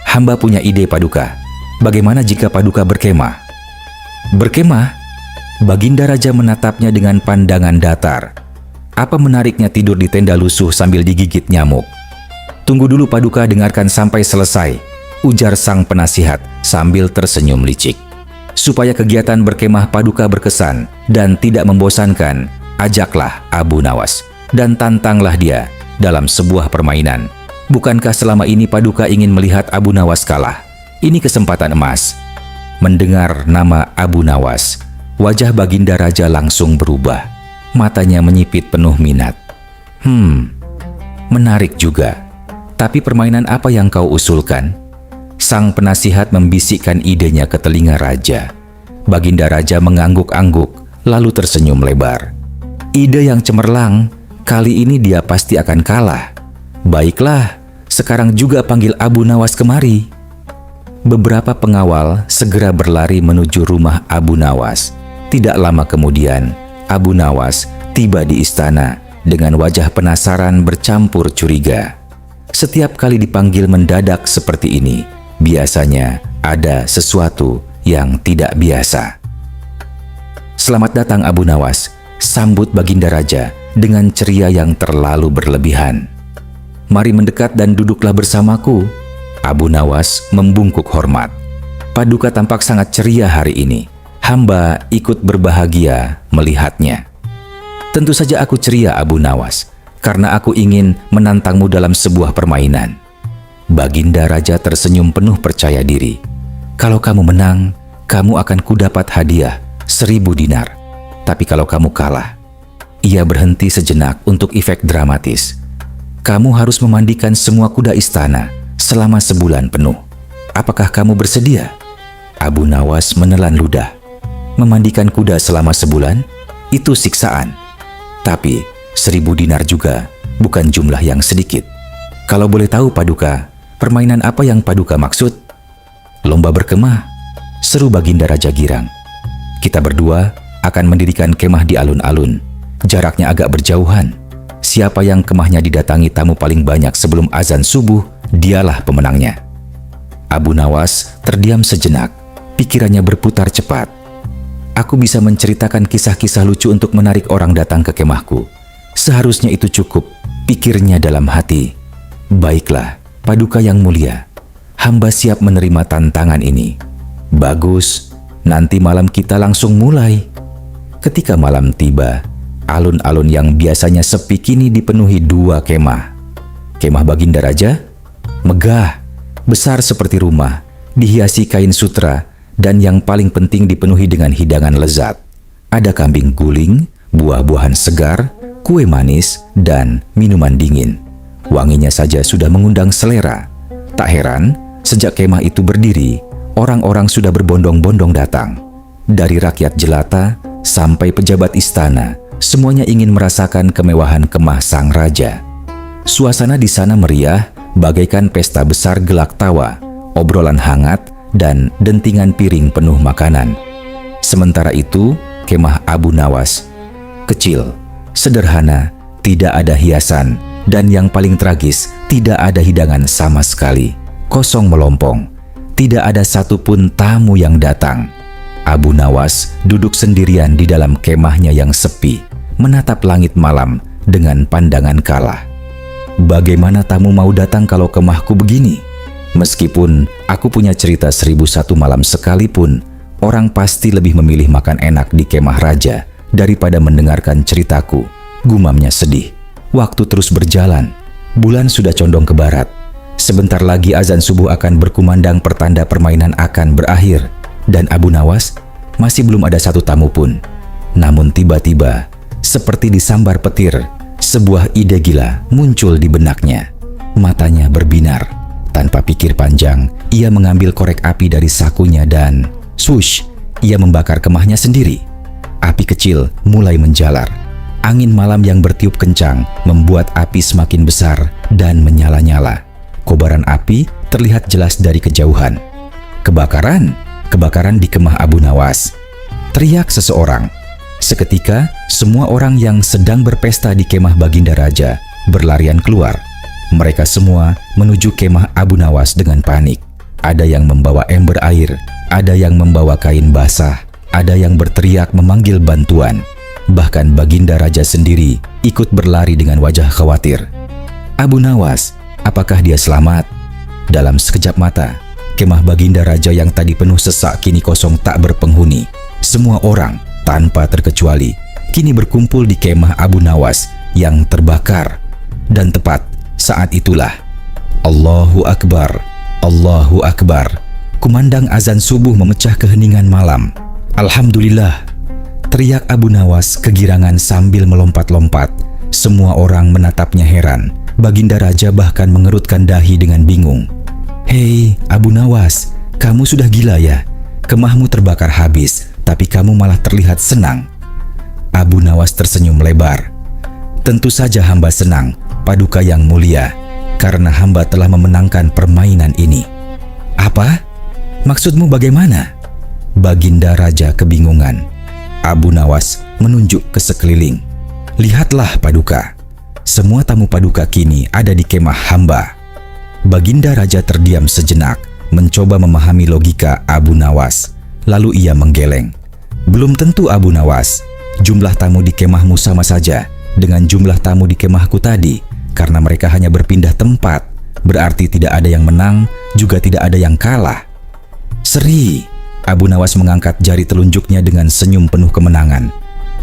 Hamba punya ide Paduka. Bagaimana jika Paduka berkemah? Berkemah? Baginda Raja menatapnya dengan pandangan datar. Apa menariknya tidur di tenda lusuh sambil digigit nyamuk? Tunggu dulu Paduka, dengarkan sampai selesai, ujar sang penasihat sambil tersenyum licik. Supaya kegiatan berkemah Paduka berkesan dan tidak membosankan, ajaklah Abu Nawas dan tantanglah dia dalam sebuah permainan. Bukankah selama ini Paduka ingin melihat Abu Nawas kalah? Ini kesempatan emas. Mendengar nama Abu Nawas, wajah Baginda Raja langsung berubah. Matanya menyipit penuh minat. Menarik juga. Tapi permainan apa yang kau usulkan? Sang penasihat membisikkan idenya ke telinga Raja. Baginda Raja mengangguk-angguk, lalu tersenyum lebar. Ide yang cemerlang, kali ini dia pasti akan kalah. Baiklah, sekarang juga panggil Abu Nawas kemari. Beberapa pengawal segera berlari menuju rumah Abu Nawas. Tidak lama kemudian, Abu Nawas tiba di istana dengan wajah penasaran bercampur curiga. Setiap kali dipanggil mendadak seperti ini, biasanya ada sesuatu yang tidak biasa. Selamat datang Abu Nawas, sambut Baginda Raja dengan ceria yang terlalu berlebihan. Mari mendekat dan duduklah bersamaku. Abu Nawas membungkuk hormat. Paduka tampak sangat ceria hari ini. Hamba ikut berbahagia melihatnya. Tentu saja aku ceria Abu Nawas, karena aku ingin menantangmu dalam sebuah permainan. Baginda Raja tersenyum penuh percaya diri. Kalau kamu menang, kamu akan kudapat hadiah 1000 dinar. Tapi kalau kamu kalah, ia berhenti sejenak untuk efek dramatis. Kamu harus memandikan semua kuda istana selama sebulan penuh. Apakah kamu bersedia? Abu Nawas menelan ludah. Memandikan kuda selama sebulan? Itu siksaan. Tapi 1000 dinar juga bukan jumlah yang sedikit. Kalau boleh tahu Paduka, permainan apa yang Paduka maksud? Lomba berkemah, seru Baginda Raja girang. Kita berdua akan mendirikan kemah di alun-alun. Jaraknya agak berjauhan. Siapa yang kemahnya didatangi tamu paling banyak sebelum azan subuh, dialah pemenangnya. Abu Nawas terdiam sejenak, pikirannya berputar cepat. Aku bisa menceritakan kisah-kisah lucu untuk menarik orang datang ke kemahku. Seharusnya itu cukup, pikirnya dalam hati. Baiklah, Paduka yang mulia, hamba siap menerima tantangan ini. Bagus, nanti malam kita langsung mulai. Ketika malam tiba, alun-alun yang biasanya sepi kini dipenuhi 2 kemah. Kemah Baginda Raja, megah, besar seperti rumah, dihiasi kain sutra, dan yang paling penting dipenuhi dengan hidangan lezat. Ada kambing guling, buah-buahan segar, kue manis, dan minuman dingin. Wanginya saja sudah mengundang selera. Tak heran, sejak kemah itu berdiri, orang-orang sudah berbondong-bondong datang. Dari rakyat jelata sampai pejabat istana, semuanya ingin merasakan kemewahan kemah sang raja. Suasana di sana meriah, bagaikan pesta besar gelak tawa, obrolan hangat, dan dentingan piring penuh makanan. Sementara itu, kemah Abu Nawas kecil, sederhana, tidak ada hiasan, dan yang paling tragis, tidak ada hidangan sama sekali. Kosong melompong, tidak ada satupun tamu yang datang. Abu Nawas duduk sendirian di dalam kemahnya yang sepi, menatap langit malam dengan pandangan kalah. Bagaimana tamu mau datang kalau kemahku begini? Meskipun aku punya cerita 1001 malam sekalipun, orang pasti lebih memilih makan enak di kemah raja daripada mendengarkan ceritaku. Gumamnya sedih. Waktu terus berjalan. Bulan sudah condong ke barat. Sebentar lagi azan subuh akan berkumandang, pertanda permainan akan berakhir. Dan Abu Nawas masih belum ada satu tamu pun. Namun tiba-tiba, seperti disambar petir, sebuah ide gila muncul di benaknya. Matanya berbinar. Tanpa pikir panjang, ia mengambil korek api dari sakunya dan swoosh, ia membakar kemahnya sendiri. Api kecil mulai menjalar. Angin malam yang bertiup kencang membuat api semakin besar dan menyala-nyala. Kobaran api terlihat jelas dari kejauhan. Kebakaran! Kebakaran di kemah Abu Nawas. Teriak seseorang. Seketika, semua orang yang sedang berpesta di kemah Baginda Raja berlarian keluar. Mereka semua menuju kemah Abu Nawas dengan panik. Ada yang membawa ember air, ada yang membawa kain basah, ada yang berteriak memanggil bantuan. Bahkan Baginda Raja sendiri ikut berlari dengan wajah khawatir. Abu Nawas, apakah dia selamat? Dalam sekejap mata, kemah Baginda Raja yang tadi penuh sesak kini kosong tak berpenghuni. Semua orang tanpa terkecuali kini berkumpul di kemah Abu Nawas yang terbakar. Dan tepat saat itulah Allahu Akbar, Allahu Akbar. Kumandang azan subuh memecah keheningan malam. Alhamdulillah, teriak Abu Nawas kegirangan sambil melompat-lompat. Semua orang menatapnya heran. Baginda Raja bahkan mengerutkan dahi dengan bingung. Hei Abu Nawas, kamu sudah gila ya? Kemahmu terbakar habis, tapi kamu malah terlihat senang. Abu Nawas tersenyum lebar. Tentu saja hamba senang, Paduka yang mulia, karena hamba telah memenangkan permainan ini. Apa? Maksudmu bagaimana? Baginda Raja kebingungan. Abu Nawas menunjuk ke sekeliling. Lihatlah Paduka, semua tamu Paduka kini ada di kemah hamba. Baginda Raja terdiam sejenak, mencoba memahami logika Abu Nawas. Lalu ia menggeleng. Belum tentu Abu Nawas. Jumlah tamu di kemahmu sama saja dengan jumlah tamu di kemahku tadi. Karena mereka hanya berpindah tempat, berarti tidak ada yang menang, juga tidak ada yang kalah. Seri, Abu Nawas mengangkat jari telunjuknya dengan senyum penuh kemenangan.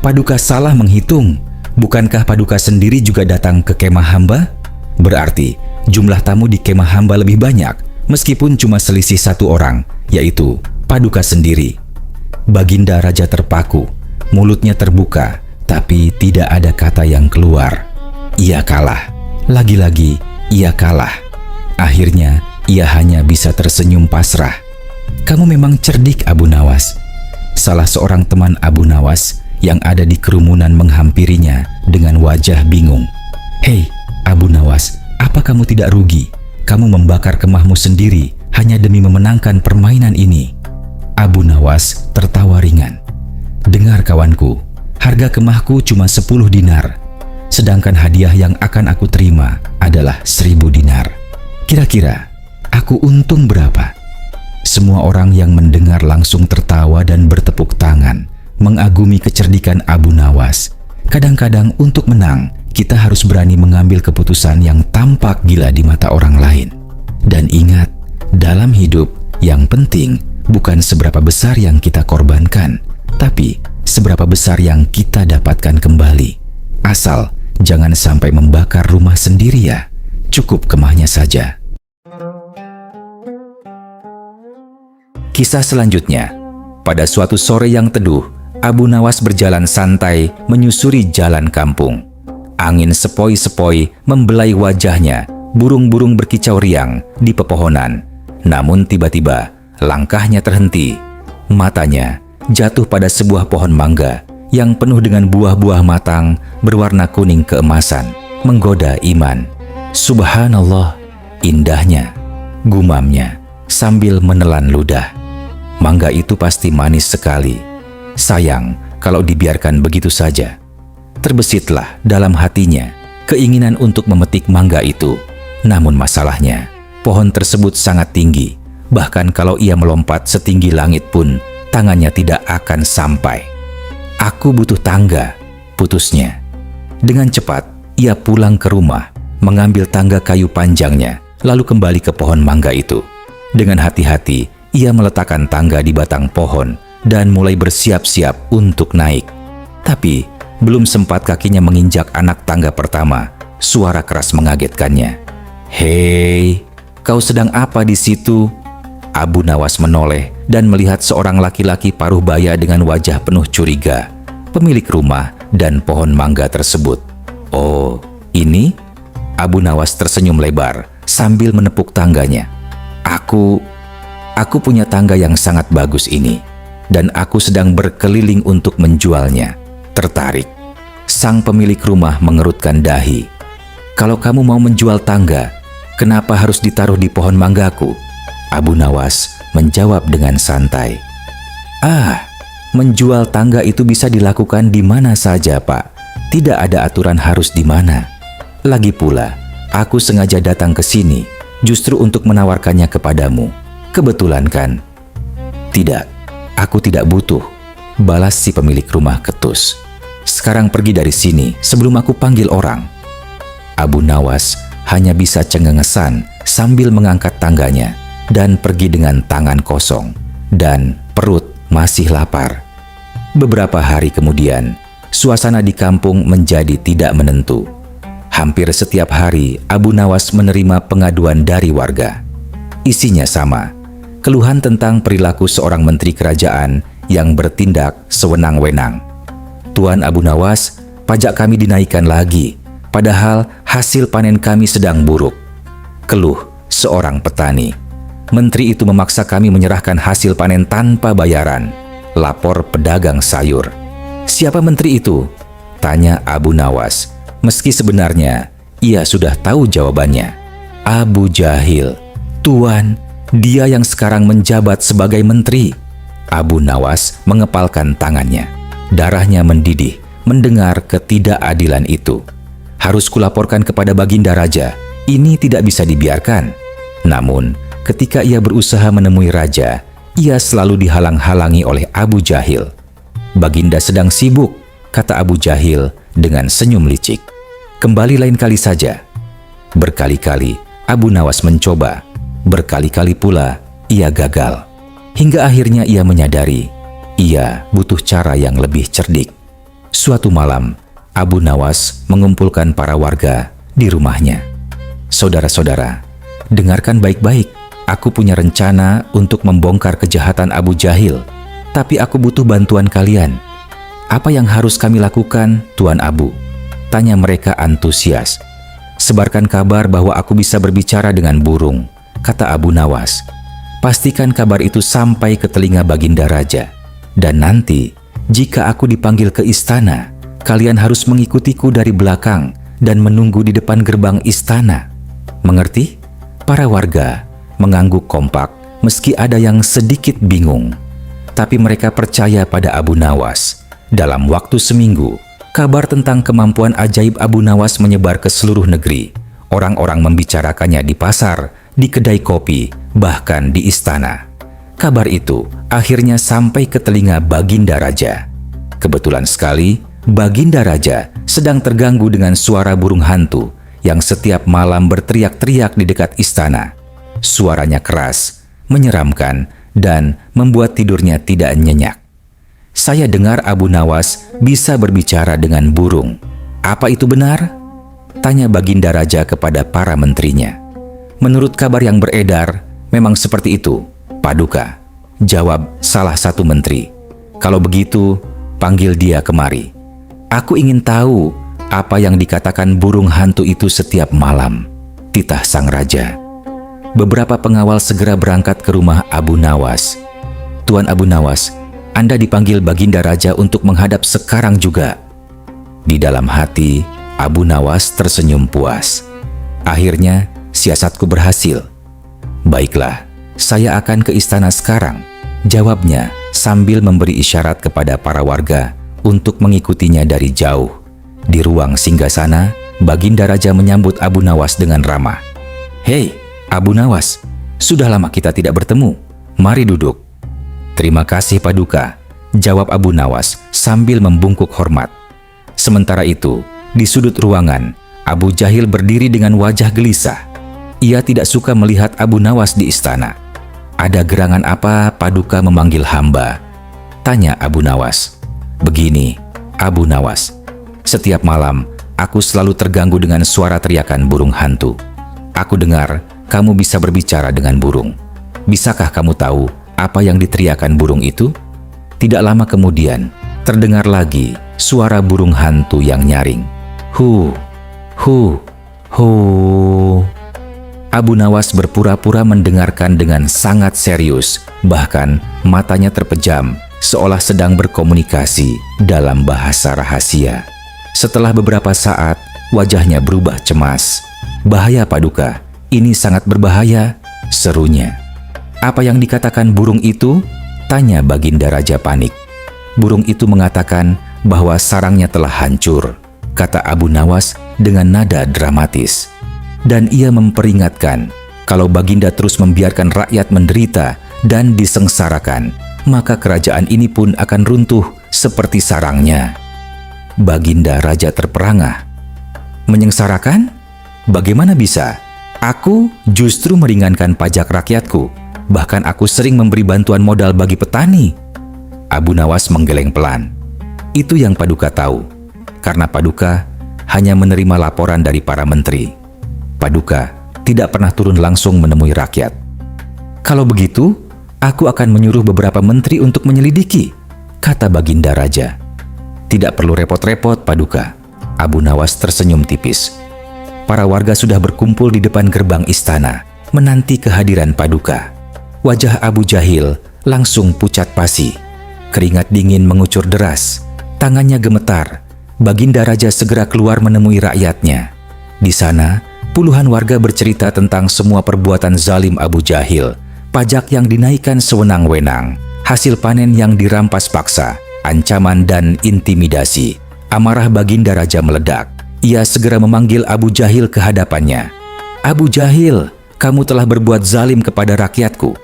Paduka salah menghitung. Bukankah Paduka sendiri juga datang ke kemah hamba? Berarti jumlah tamu di kemah hamba lebih banyak, meskipun cuma selisih satu orang, yaitu Paduka sendiri. Baginda Raja terpaku, mulutnya terbuka, tapi tidak ada kata yang keluar. Ia kalah. Lagi-lagi ia kalah. Akhirnya ia hanya bisa tersenyum pasrah. Kamu memang cerdik Abu Nawas. Salah seorang teman Abu Nawas yang ada di kerumunan menghampirinya dengan wajah bingung. Hei Abu Nawas, apa kamu tidak rugi? Kamu membakar kemahmu sendiri hanya demi memenangkan permainan ini. Abu Nawas tertawa ringan. Dengar kawanku, harga kemahku cuma 10 dinar. Sedangkan hadiah yang akan aku terima adalah 1000 dinar. Kira-kira aku untung berapa? Semua orang yang mendengar langsung tertawa dan bertepuk tangan, mengagumi kecerdikan Abu Nawas. Kadang-kadang untuk menang, kita harus berani mengambil keputusan yang tampak gila di mata orang lain. Dan ingat, dalam hidup yang penting bukan seberapa besar yang kita korbankan, tapi seberapa besar yang kita dapatkan kembali. Asal jangan sampai membakar rumah sendiri ya, cukup kemahnya saja. Kisah selanjutnya. Pada suatu sore yang teduh, Abu Nawas berjalan santai menyusuri jalan kampung. Angin sepoi-sepoi membelai wajahnya, burung-burung berkicau riang di pepohonan. Namun tiba-tiba, langkahnya terhenti. Matanya jatuh pada sebuah pohon mangga yang penuh dengan buah-buah matang berwarna kuning keemasan, menggoda iman. Subhanallah, indahnya, gumamnya sambil menelan ludah. Mangga itu pasti manis sekali. Sayang kalau dibiarkan begitu saja. Terbesitlah dalam hatinya keinginan untuk memetik mangga itu. Namun masalahnya, pohon tersebut sangat tinggi. Bahkan kalau ia melompat setinggi langit pun, tangannya tidak akan sampai. Aku butuh tangga, putusnya. Dengan cepat, ia pulang ke rumah. mengambil tangga kayu panjangnya, lalu kembali ke pohon mangga itu. Dengan hati-hati, ia meletakkan tangga di batang pohon dan mulai bersiap-siap untuk naik. Tapi, belum sempat kakinya menginjak anak tangga pertama, suara keras mengagetkannya. "Hei, kau sedang apa di situ?" Abu Nawas menoleh dan melihat seorang laki-laki paruh baya dengan wajah penuh curiga, pemilik rumah dan pohon mangga tersebut. "Oh, ini?" Abu Nawas tersenyum lebar sambil menepuk tangganya. Aku punya tangga yang sangat bagus ini, dan aku sedang berkeliling untuk menjualnya." Tertarik, sang pemilik rumah mengerutkan dahi. "Kalau kamu mau menjual tangga, kenapa harus ditaruh di pohon manggaku?" Abu Nawas menjawab dengan santai. Menjual tangga itu bisa dilakukan di mana saja, Pak. Tidak ada aturan harus di mana. Lagi pula, aku sengaja datang ke sini justru untuk menawarkannya kepadamu. Kebetulan kan?" "Tidak, aku tidak butuh," balas si pemilik rumah ketus. "Sekarang pergi dari sini sebelum aku panggil orang." Abu Nawas hanya bisa cengengesan sambil mengangkat tangganya dan pergi dengan tangan kosong dan perut masih lapar. Beberapa hari kemudian, suasana di kampung menjadi tidak menentu. Hampir setiap hari Abu Nawas menerima pengaduan dari warga. Isinya sama, keluhan tentang perilaku seorang menteri kerajaan yang bertindak sewenang-wenang. "Tuan Abu Nawas, pajak kami dinaikkan lagi, padahal hasil panen kami sedang buruk," keluh seorang petani. "Menteri itu memaksa kami menyerahkan hasil panen tanpa bayaran," lapor pedagang sayur. "Siapa menteri itu?" tanya Abu Nawas, meski sebenarnya ia sudah tahu jawabannya. "Abu Jahil, Tuan, dia yang sekarang menjabat sebagai menteri." Abu Nawas mengepalkan tangannya. Darahnya mendidih mendengar ketidakadilan itu. "Harus kulaporkan kepada Baginda Raja. Ini tidak bisa dibiarkan." Namun, ketika ia berusaha menemui raja, ia selalu dihalang-halangi oleh Abu Jahil. "Baginda sedang sibuk," kata Abu Jahil dengan senyum licik. "Kembali lain kali saja." Berkali-kali Abu Nawas mencoba, berkali-kali pula ia gagal. Hingga akhirnya ia menyadari, ia butuh cara yang lebih cerdik. Suatu malam, Abu Nawas mengumpulkan para warga di rumahnya. "Saudara-saudara, dengarkan baik-baik. Aku punya rencana untuk membongkar kejahatan Abu Jahil, tapi aku butuh bantuan kalian." "Apa yang harus kami lakukan, Tuan Abu?" tanya mereka antusias. "Sebarkan kabar bahwa aku bisa berbicara dengan burung," kata Abu Nawas. "Pastikan kabar itu sampai ke telinga Baginda Raja. Dan nanti, jika aku dipanggil ke istana, kalian harus mengikutiku dari belakang dan menunggu di depan gerbang istana. Mengerti?" Para warga mengangguk kompak meski ada yang sedikit bingung. Tapi mereka percaya pada Abu Nawas. Dalam waktu seminggu, kabar tentang kemampuan ajaib Abu Nawas menyebar ke seluruh negeri. Orang-orang membicarakannya di pasar, di kedai kopi, bahkan di istana. Kabar itu akhirnya sampai ke telinga Baginda Raja. Kebetulan sekali, Baginda Raja sedang terganggu dengan suara burung hantu yang setiap malam berteriak-teriak di dekat istana. Suaranya keras, menyeramkan, dan membuat tidurnya tidak nyenyak. "Saya dengar Abu Nawas bisa berbicara dengan burung. Apa itu benar?" tanya Baginda Raja kepada para menterinya. "Menurut kabar yang beredar, memang seperti itu, Paduka," jawab salah satu menteri. "Kalau begitu, panggil dia kemari. Aku ingin tahu apa yang dikatakan burung hantu itu setiap malam," titah sang raja. Beberapa pengawal segera berangkat ke rumah Abu Nawas. "Tuan Abu Nawas, Anda dipanggil Baginda Raja untuk menghadap sekarang juga." Di dalam hati, Abu Nawas tersenyum puas. "Akhirnya, siasatku berhasil." "Baiklah, saya akan ke istana sekarang," jawabnya sambil memberi isyarat kepada para warga untuk mengikutinya dari jauh. Di ruang singgasana, Baginda Raja menyambut Abu Nawas dengan ramah. "Hei, Abu Nawas, sudah lama kita tidak bertemu. Mari duduk." "Terima kasih Paduka," jawab Abu Nawas sambil membungkuk hormat. Sementara itu, di sudut ruangan, Abu Jahil berdiri dengan wajah gelisah. Ia tidak suka melihat Abu Nawas di istana. "Ada gerangan apa Paduka memanggil hamba?" tanya Abu Nawas. "Begini, Abu Nawas, setiap malam aku selalu terganggu dengan suara teriakan burung hantu. Aku dengar kamu bisa berbicara dengan burung. Bisakah kamu tahu apa yang diteriakan burung itu?" Tidak lama kemudian, terdengar lagi suara burung hantu yang nyaring. "Hu, hu, hu." Abu Nawas berpura-pura mendengarkan dengan sangat serius, bahkan matanya terpejam seolah sedang berkomunikasi dalam bahasa rahasia. Setelah beberapa saat, wajahnya berubah cemas. "Bahaya Paduka, ini sangat berbahaya," serunya. "Apa yang dikatakan burung itu?" tanya Baginda Raja panik. "Burung itu mengatakan bahwa sarangnya telah hancur," kata Abu Nawas dengan nada dramatis. Dan ia memperingatkan, kalau Baginda terus membiarkan rakyat menderita dan disengsarakan, maka kerajaan ini pun akan runtuh seperti sarangnya. Baginda Raja terperangah. "Menyengsarakan? Bagaimana bisa? Aku justru meringankan pajak rakyatku. Bahkan aku sering memberi bantuan modal bagi petani." Abu Nawas menggeleng pelan. "Itu yang Paduka tahu, karena Paduka hanya menerima laporan dari para menteri. Paduka tidak pernah turun langsung menemui rakyat." "Kalau begitu, aku akan menyuruh beberapa menteri untuk menyelidiki," kata Baginda Raja. "Tidak perlu repot-repot, Paduka." Abu Nawas tersenyum tipis. Para warga sudah berkumpul di depan gerbang istana, menanti kehadiran Paduka. Wajah Abu Jahil langsung pucat pasi. Keringat dingin mengucur deras. Tangannya gemetar. Baginda Raja segera keluar menemui rakyatnya. Di sana, puluhan warga bercerita tentang semua perbuatan zalim Abu Jahil, pajak yang dinaikkan sewenang-wenang, hasil panen yang dirampas paksa, ancaman dan intimidasi. Amarah Baginda Raja meledak. Ia segera memanggil Abu Jahil ke hadapannya. "Abu Jahil, kamu telah berbuat zalim kepada rakyatku.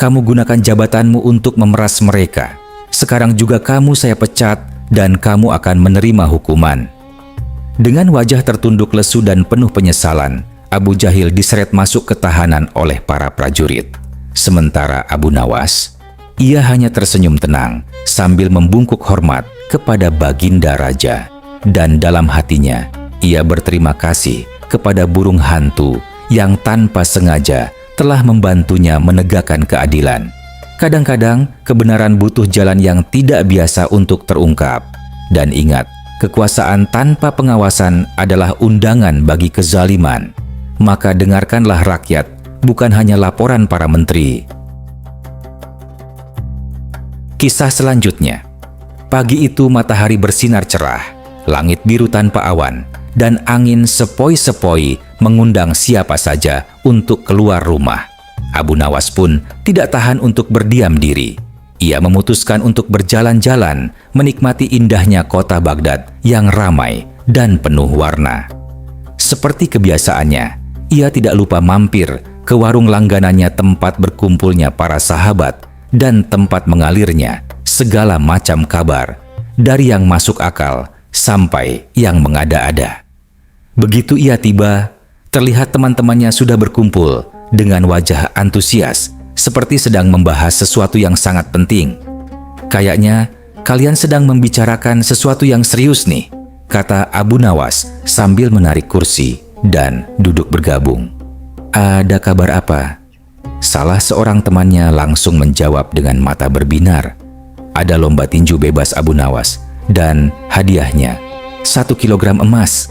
Kamu gunakan jabatanmu untuk memeras mereka. Sekarang juga kamu saya pecat dan kamu akan menerima hukuman." Dengan wajah tertunduk lesu dan penuh penyesalan, Abu Jahil diseret masuk ke tahanan oleh para prajurit. Sementara Abu Nawas, ia hanya tersenyum tenang sambil membungkuk hormat kepada Baginda Raja. Dan dalam hatinya, ia berterima kasih kepada burung hantu yang tanpa sengaja telah membantunya menegakkan keadilan. Kadang-kadang kebenaran butuh jalan yang tidak biasa untuk terungkap. Dan ingat, kekuasaan tanpa pengawasan adalah undangan bagi kezaliman. Maka dengarkanlah rakyat, bukan hanya laporan para menteri. Kisah selanjutnya. Pagi itu matahari bersinar cerah, langit biru tanpa awan, dan angin sepoi-sepoi mengundang siapa saja untuk keluar rumah. Abu Nawas pun tidak tahan untuk berdiam diri. Ia memutuskan untuk berjalan-jalan, menikmati indahnya kota Baghdad yang ramai dan penuh warna. Seperti kebiasaannya, ia tidak lupa mampir ke warung langganannya tempat berkumpulnya para sahabat dan tempat mengalirnya segala macam kabar, dari yang masuk akal sampai yang mengada-ada. Begitu ia tiba, terlihat teman-temannya sudah berkumpul dengan wajah antusias, seperti sedang membahas sesuatu yang sangat penting. "Kayaknya kalian sedang membicarakan sesuatu yang serius nih," kata Abu Nawas sambil menarik kursi dan duduk bergabung. "Ada kabar apa?" Salah seorang temannya langsung menjawab dengan mata berbinar. "Ada lomba tinju bebas Abu Nawas, dan hadiahnya 1 kilogram emas."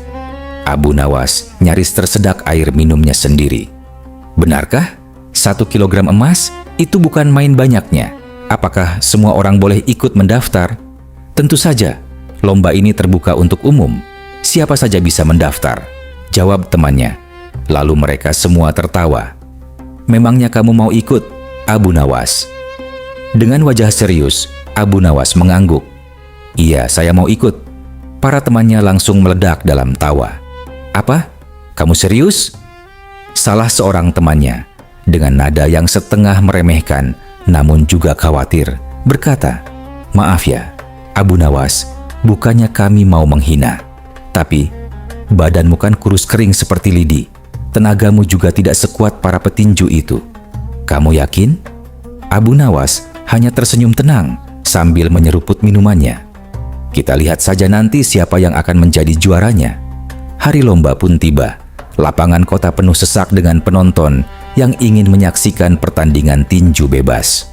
Abu Nawas nyaris tersedak air minumnya sendiri. "Benarkah? 1 kilogram emas itu bukan main banyaknya. Apakah semua orang boleh ikut mendaftar?" "Tentu saja, lomba ini terbuka untuk umum. Siapa saja bisa mendaftar," jawab temannya. Lalu mereka semua tertawa. "Memangnya kamu mau ikut, Abu Nawas?" Dengan wajah serius, Abu Nawas mengangguk. "Iya, saya mau ikut." Para temannya langsung meledak dalam tawa. "Apa? Kamu serius?" Salah seorang temannya, dengan nada yang setengah meremehkan namun juga khawatir, berkata, "Maaf ya, Abu Nawas, bukannya kami mau menghina. Tapi, badanmu kan kurus kering seperti lidi. Tenagamu juga tidak sekuat para petinju itu. Kamu yakin? Abu Nawas hanya tersenyum tenang sambil menyeruput minumannya. Kita lihat saja nanti siapa yang akan menjadi juaranya. Hari lomba pun tiba. Lapangan kota penuh sesak dengan penonton yang ingin menyaksikan pertandingan tinju bebas.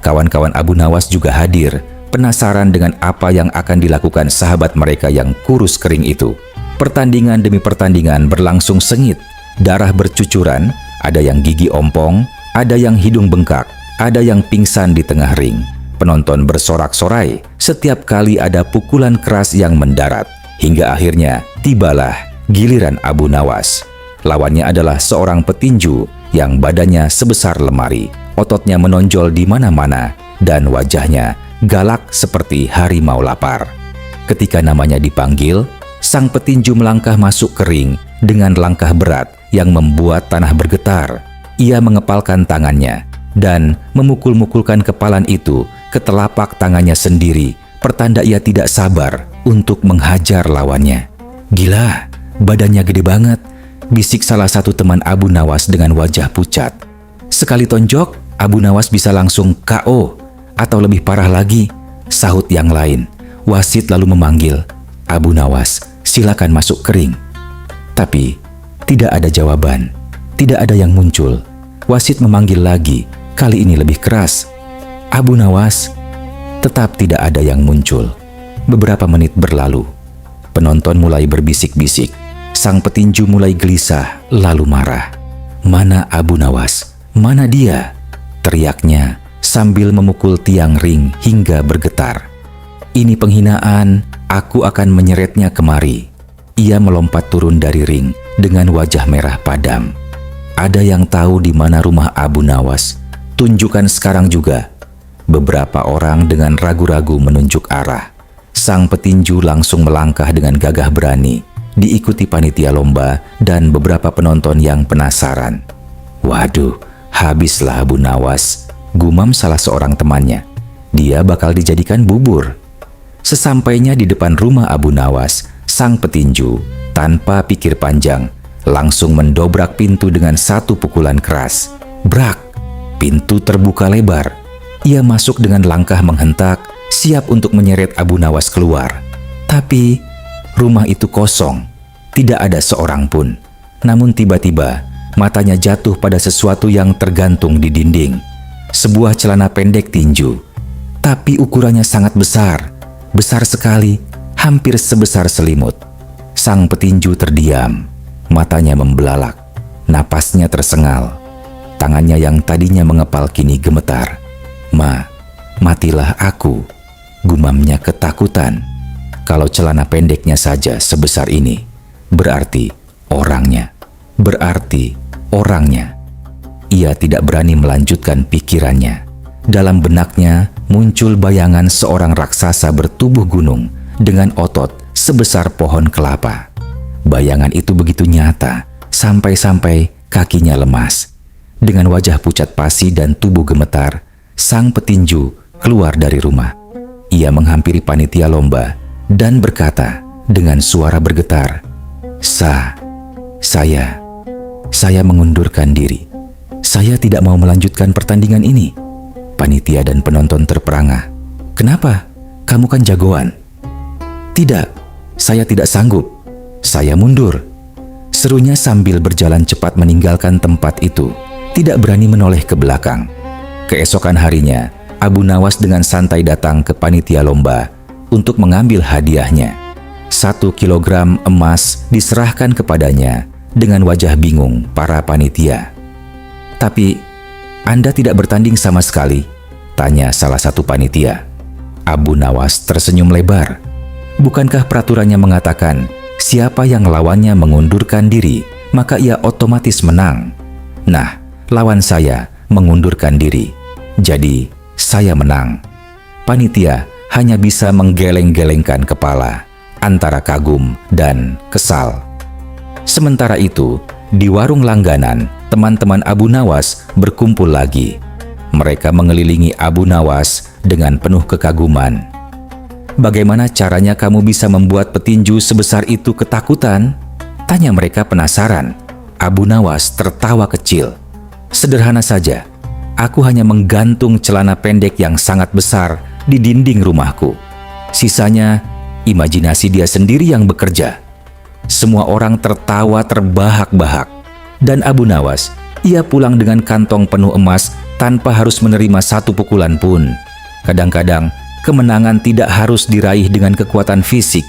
Kawan-kawan Abu Nawas juga hadir, penasaran dengan apa yang akan dilakukan sahabat mereka yang kurus kering itu. Pertandingan demi pertandingan berlangsung sengit. Darah bercucuran, ada yang gigi ompong, ada yang hidung bengkak, ada yang pingsan di tengah ring. Penonton bersorak-sorai setiap kali ada pukulan keras yang mendarat. Hingga akhirnya tibalah giliran Abu Nawas. Lawannya adalah seorang petinju yang badannya sebesar lemari, ototnya menonjol di mana-mana, dan wajahnya galak seperti harimau lapar. Ketika namanya dipanggil, sang petinju melangkah masuk ke ring dengan langkah berat yang membuat tanah bergetar. Ia mengepalkan tangannya dan memukul-mukulkan kepalan itu ke telapak tangannya sendiri, pertanda ia tidak sabar untuk menghajar lawannya. "Gila, badannya gede banget," bisik salah satu teman Abu Nawas dengan wajah pucat. "Sekali tonjok, Abu Nawas bisa langsung KO, atau lebih parah lagi," sahut yang lain. Wasit lalu memanggil, "Abu Nawas, silakan masuk ke ring." Tapi tidak ada jawaban, tidak ada yang muncul. Wasit memanggil lagi, kali ini lebih keras. Abu Nawas, tetap tidak ada yang muncul. Beberapa menit berlalu. Penonton mulai berbisik-bisik. Sang petinju mulai gelisah, lalu marah. "Mana Abu Nawas? Mana dia?" teriaknya sambil memukul tiang ring hingga bergetar. "Ini penghinaan, aku akan menyeretnya kemari." Ia melompat turun dari ring dengan wajah merah padam. "Ada yang tahu di mana rumah Abu Nawas? Tunjukkan sekarang juga." Beberapa orang dengan ragu-ragu menunjuk arah. Sang petinju langsung melangkah dengan gagah berani, diikuti panitia lomba dan beberapa penonton yang penasaran. "Waduh, habislah Abu Nawas," gumam salah seorang temannya. "Dia bakal dijadikan bubur." Sesampainya di depan rumah Abu Nawas, sang petinju tanpa pikir panjang langsung mendobrak pintu dengan satu pukulan keras. Brak! Pintu terbuka lebar. Ia masuk dengan langkah menghentak, siap untuk menyeret Abu Nawas keluar. Tapi rumah itu kosong, tidak ada seorang pun. Namun tiba-tiba matanya jatuh pada sesuatu yang tergantung di dinding. Sebuah celana pendek tinju, tapi ukurannya sangat besar, besar sekali, hampir sebesar selimut. Sang petinju terdiam, matanya membelalak, napasnya tersengal. Tangannya yang tadinya mengepal kini gemetar. Matilah aku," gumamnya ketakutan. Kalau celana pendeknya saja sebesar ini, berarti orangnya. Ia tidak berani melanjutkan pikirannya. Dalam benaknya muncul bayangan seorang raksasa bertubuh gunung dengan otot sebesar pohon kelapa. Bayangan itu begitu nyata, sampai-sampai kakinya lemas. Dengan wajah pucat pasi dan tubuh gemetar, sang petinju keluar dari rumah. Ia menghampiri panitia lomba dan berkata dengan suara bergetar, Saya mengundurkan diri. Saya tidak mau melanjutkan pertandingan ini." Panitia dan penonton terperangah. "Kenapa? Kamu kan jagoan." "Tidak, saya tidak sanggup. Saya mundur," serunya sambil berjalan cepat meninggalkan tempat itu, tidak berani menoleh ke belakang. Keesokan harinya, Abu Nawas dengan santai datang ke panitia lomba untuk mengambil hadiahnya. 1 kilogram emas diserahkan kepadanya dengan wajah bingung para panitia. "Tapi, Anda tidak bertanding sama sekali?" tanya salah satu panitia. Abu Nawas tersenyum lebar. Bukankah peraturannya mengatakan siapa yang lawannya mengundurkan diri, maka ia otomatis menang? Nah, lawan saya mengundurkan diri, jadi saya menang. Panitia hanya bisa menggeleng-gelengkan kepala antara kagum dan kesal. Sementara itu, di warung langganan, teman-teman Abu Nawas berkumpul lagi. Mereka mengelilingi Abu Nawas dengan penuh kekaguman. "Bagaimana caranya kamu bisa membuat petinju sebesar itu ketakutan?" Tanya mereka penasaran. Abu Nawas tertawa kecil. Sederhana saja, aku hanya menggantung celana pendek yang sangat besar di dinding rumahku. Sisanya, imajinasi dia sendiri yang bekerja. Semua orang tertawa terbahak-bahak. Dan Abu Nawas, ia pulang dengan kantong penuh emas tanpa harus menerima satu pukulan pun. Kadang-kadang, kemenangan tidak harus diraih dengan kekuatan fisik.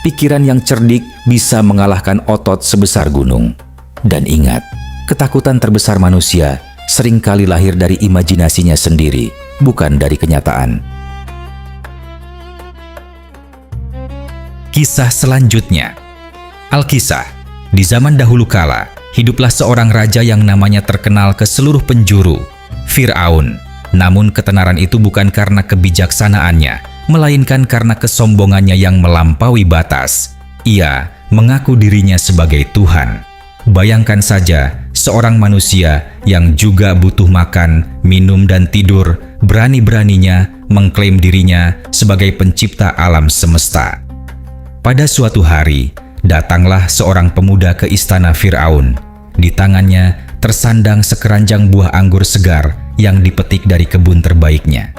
Pikiran yang cerdik bisa mengalahkan otot sebesar gunung. Dan ingat, ketakutan terbesar manusia seringkali lahir dari imajinasinya sendiri, bukan dari kenyataan. Kisah selanjutnya. Alkisah, di zaman dahulu kala, hiduplah seorang raja yang namanya terkenal ke seluruh penjuru, Fir'aun. Namun ketenaran itu bukan karena kebijaksanaannya, melainkan karena kesombongannya yang melampaui batas. Ia mengaku dirinya sebagai Tuhan. Bayangkan saja, seorang manusia yang juga butuh makan, minum, dan tidur, berani-beraninya mengklaim dirinya sebagai pencipta alam semesta. Pada suatu hari, datanglah seorang pemuda ke istana Fir'aun. Di tangannya tersandang sekeranjang buah anggur segar yang dipetik dari kebun terbaiknya.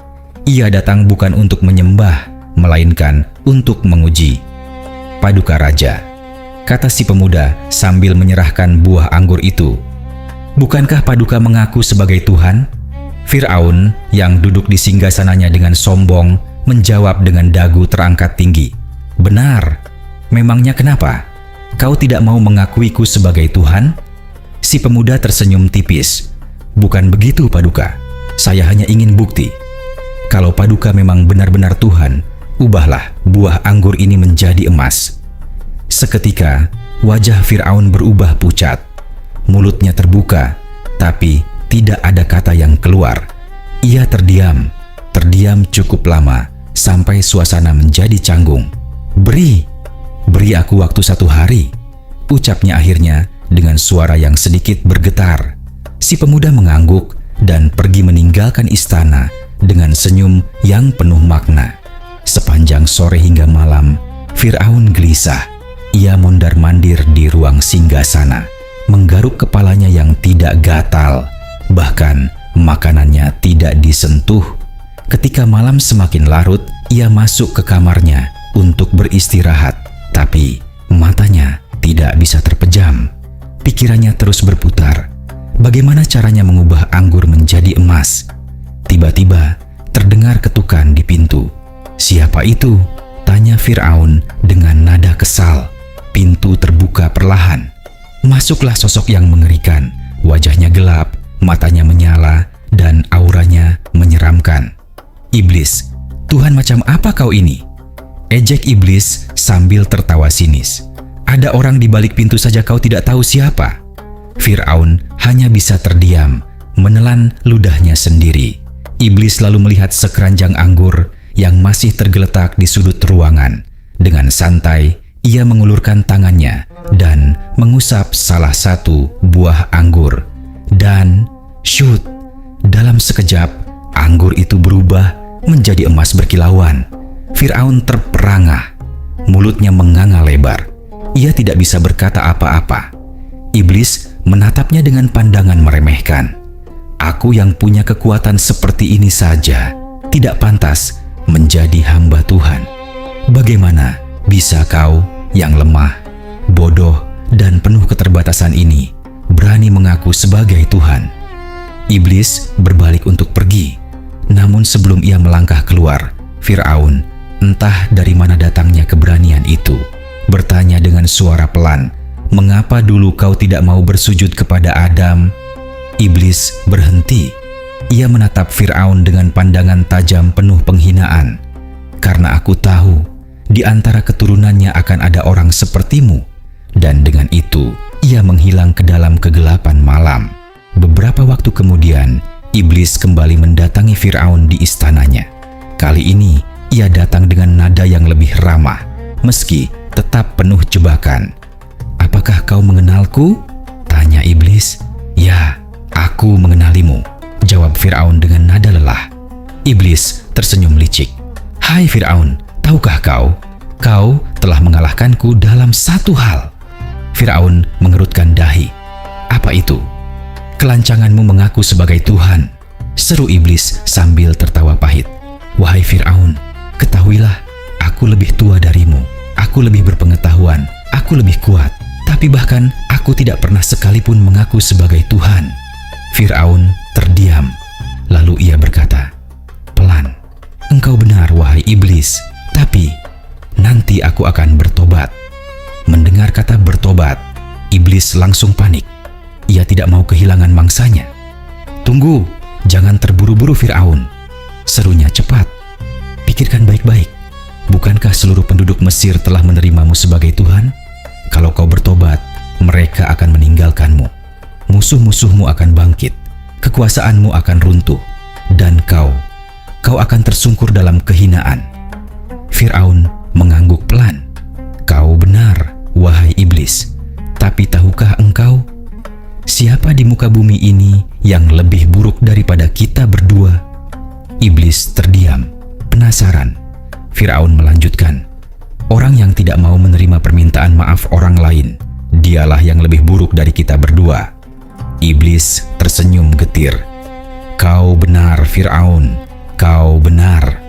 Ia datang bukan untuk menyembah, melainkan untuk menguji. Paduka Raja, kata si pemuda sambil menyerahkan buah anggur itu. Bukankah Paduka mengaku sebagai Tuhan? Fir'aun yang duduk di singgasananya dengan sombong menjawab dengan dagu terangkat tinggi. Benar, memangnya kenapa? Kau tidak mau mengakuiku sebagai Tuhan? Si pemuda tersenyum tipis. Bukan begitu, Paduka. Saya hanya ingin bukti. Kalau Paduka memang benar-benar Tuhan, ubahlah buah anggur ini menjadi emas. Seketika, wajah Fir'aun berubah pucat. Mulutnya terbuka, tapi tidak ada kata yang keluar. Ia terdiam cukup lama, sampai suasana menjadi canggung. Beri aku waktu 1 hari, ucapnya akhirnya dengan suara yang sedikit bergetar. Si pemuda mengangguk dan pergi meninggalkan istana dengan senyum yang penuh makna. Sepanjang sore hingga malam, Fir'aun gelisah. Ia mondar-mandir di ruang singgasana, menggaruk kepalanya yang tidak gatal, bahkan makanannya tidak disentuh. Ketika malam semakin larut, ia masuk ke kamarnya untuk beristirahat, tapi matanya tidak bisa terpejam. Pikirannya terus berputar. Bagaimana caranya mengubah anggur menjadi emas? Tiba-tiba terdengar ketukan di pintu. Siapa itu? Tanya Fir'aun dengan nada kesal. Pintu terbuka perlahan. Masuklah sosok yang mengerikan. Wajahnya gelap, matanya menyala, dan auranya menyeramkan. Iblis, Tuhan macam apa kau ini? Ejek iblis sambil tertawa sinis. Ada orang di balik pintu saja kau tidak tahu siapa? Fir'aun hanya bisa terdiam, menelan ludahnya sendiri. Iblis lalu melihat sekeranjang anggur yang masih tergeletak di sudut ruangan. Dengan santai, ia mengulurkan tangannya dan mengusap salah satu buah anggur. Dan shoot, dalam sekejap, anggur itu berubah menjadi emas berkilauan. Fir'aun terperangah, mulutnya menganga lebar. Ia tidak bisa berkata apa-apa. Iblis menatapnya dengan pandangan meremehkan. Aku yang punya kekuatan seperti ini saja tidak pantas menjadi hamba Tuhan. Bagaimana bisa kau yang lemah, bodoh, dan penuh keterbatasan ini berani mengaku sebagai Tuhan? Iblis berbalik untuk pergi. Namun sebelum ia melangkah keluar, Fir'aun, entah dari mana datangnya keberanian itu, bertanya dengan suara pelan, "Mengapa dulu kau tidak mau bersujud kepada Adam?" Iblis berhenti. Ia menatap Fir'aun dengan pandangan tajam penuh penghinaan. "Karena aku tahu, di antara keturunannya akan ada orang sepertimu." Dan dengan itu, ia menghilang ke dalam kegelapan malam. Beberapa waktu kemudian, Iblis kembali mendatangi Fir'aun di istananya. Kali ini, ia datang dengan nada yang lebih ramah, meski tetap penuh jebakan. "Apakah kau mengenalku?" tanya Iblis. "Ya, aku mengenalimu," jawab Fir'aun dengan nada lelah. Iblis tersenyum licik. "Hai Fir'aun, tahukah kau telah mengalahkanku dalam satu hal." Firaun mengerutkan dahi. "Apa itu?" "Kelancanganmu mengaku sebagai Tuhan," seru iblis sambil tertawa pahit. "Wahai Firaun, ketahuilah, aku lebih tua darimu, aku lebih berpengetahuan, aku lebih kuat, tapi bahkan aku tidak pernah sekalipun mengaku sebagai Tuhan." Firaun terdiam, lalu ia berkata, "Pelan, engkau benar wahai iblis, tapi nanti aku akan bertobat." Mendengar kata bertobat, iblis langsung panik. Ia tidak mau kehilangan mangsanya. "Tunggu, jangan terburu-buru Firaun," serunya cepat. "Pikirkan baik-baik. Bukankah seluruh penduduk Mesir telah menerimamu sebagai Tuhan? Kalau kau bertobat, mereka akan meninggalkanmu. Musuh-musuhmu akan bangkit, kekuasaanmu akan runtuh, dan kau akan tersungkur dalam kehinaan." Firaun mengangguk pelan. "Kau benar, wahai iblis. Tapi tahukah engkau, siapa di muka bumi ini yang lebih buruk daripada kita berdua?" Iblis terdiam, penasaran. Firaun melanjutkan, "Orang yang tidak mau menerima permintaan maaf orang lain, dialah yang lebih buruk dari kita berdua." Iblis tersenyum getir. "Kau benar, Firaun. Kau benar."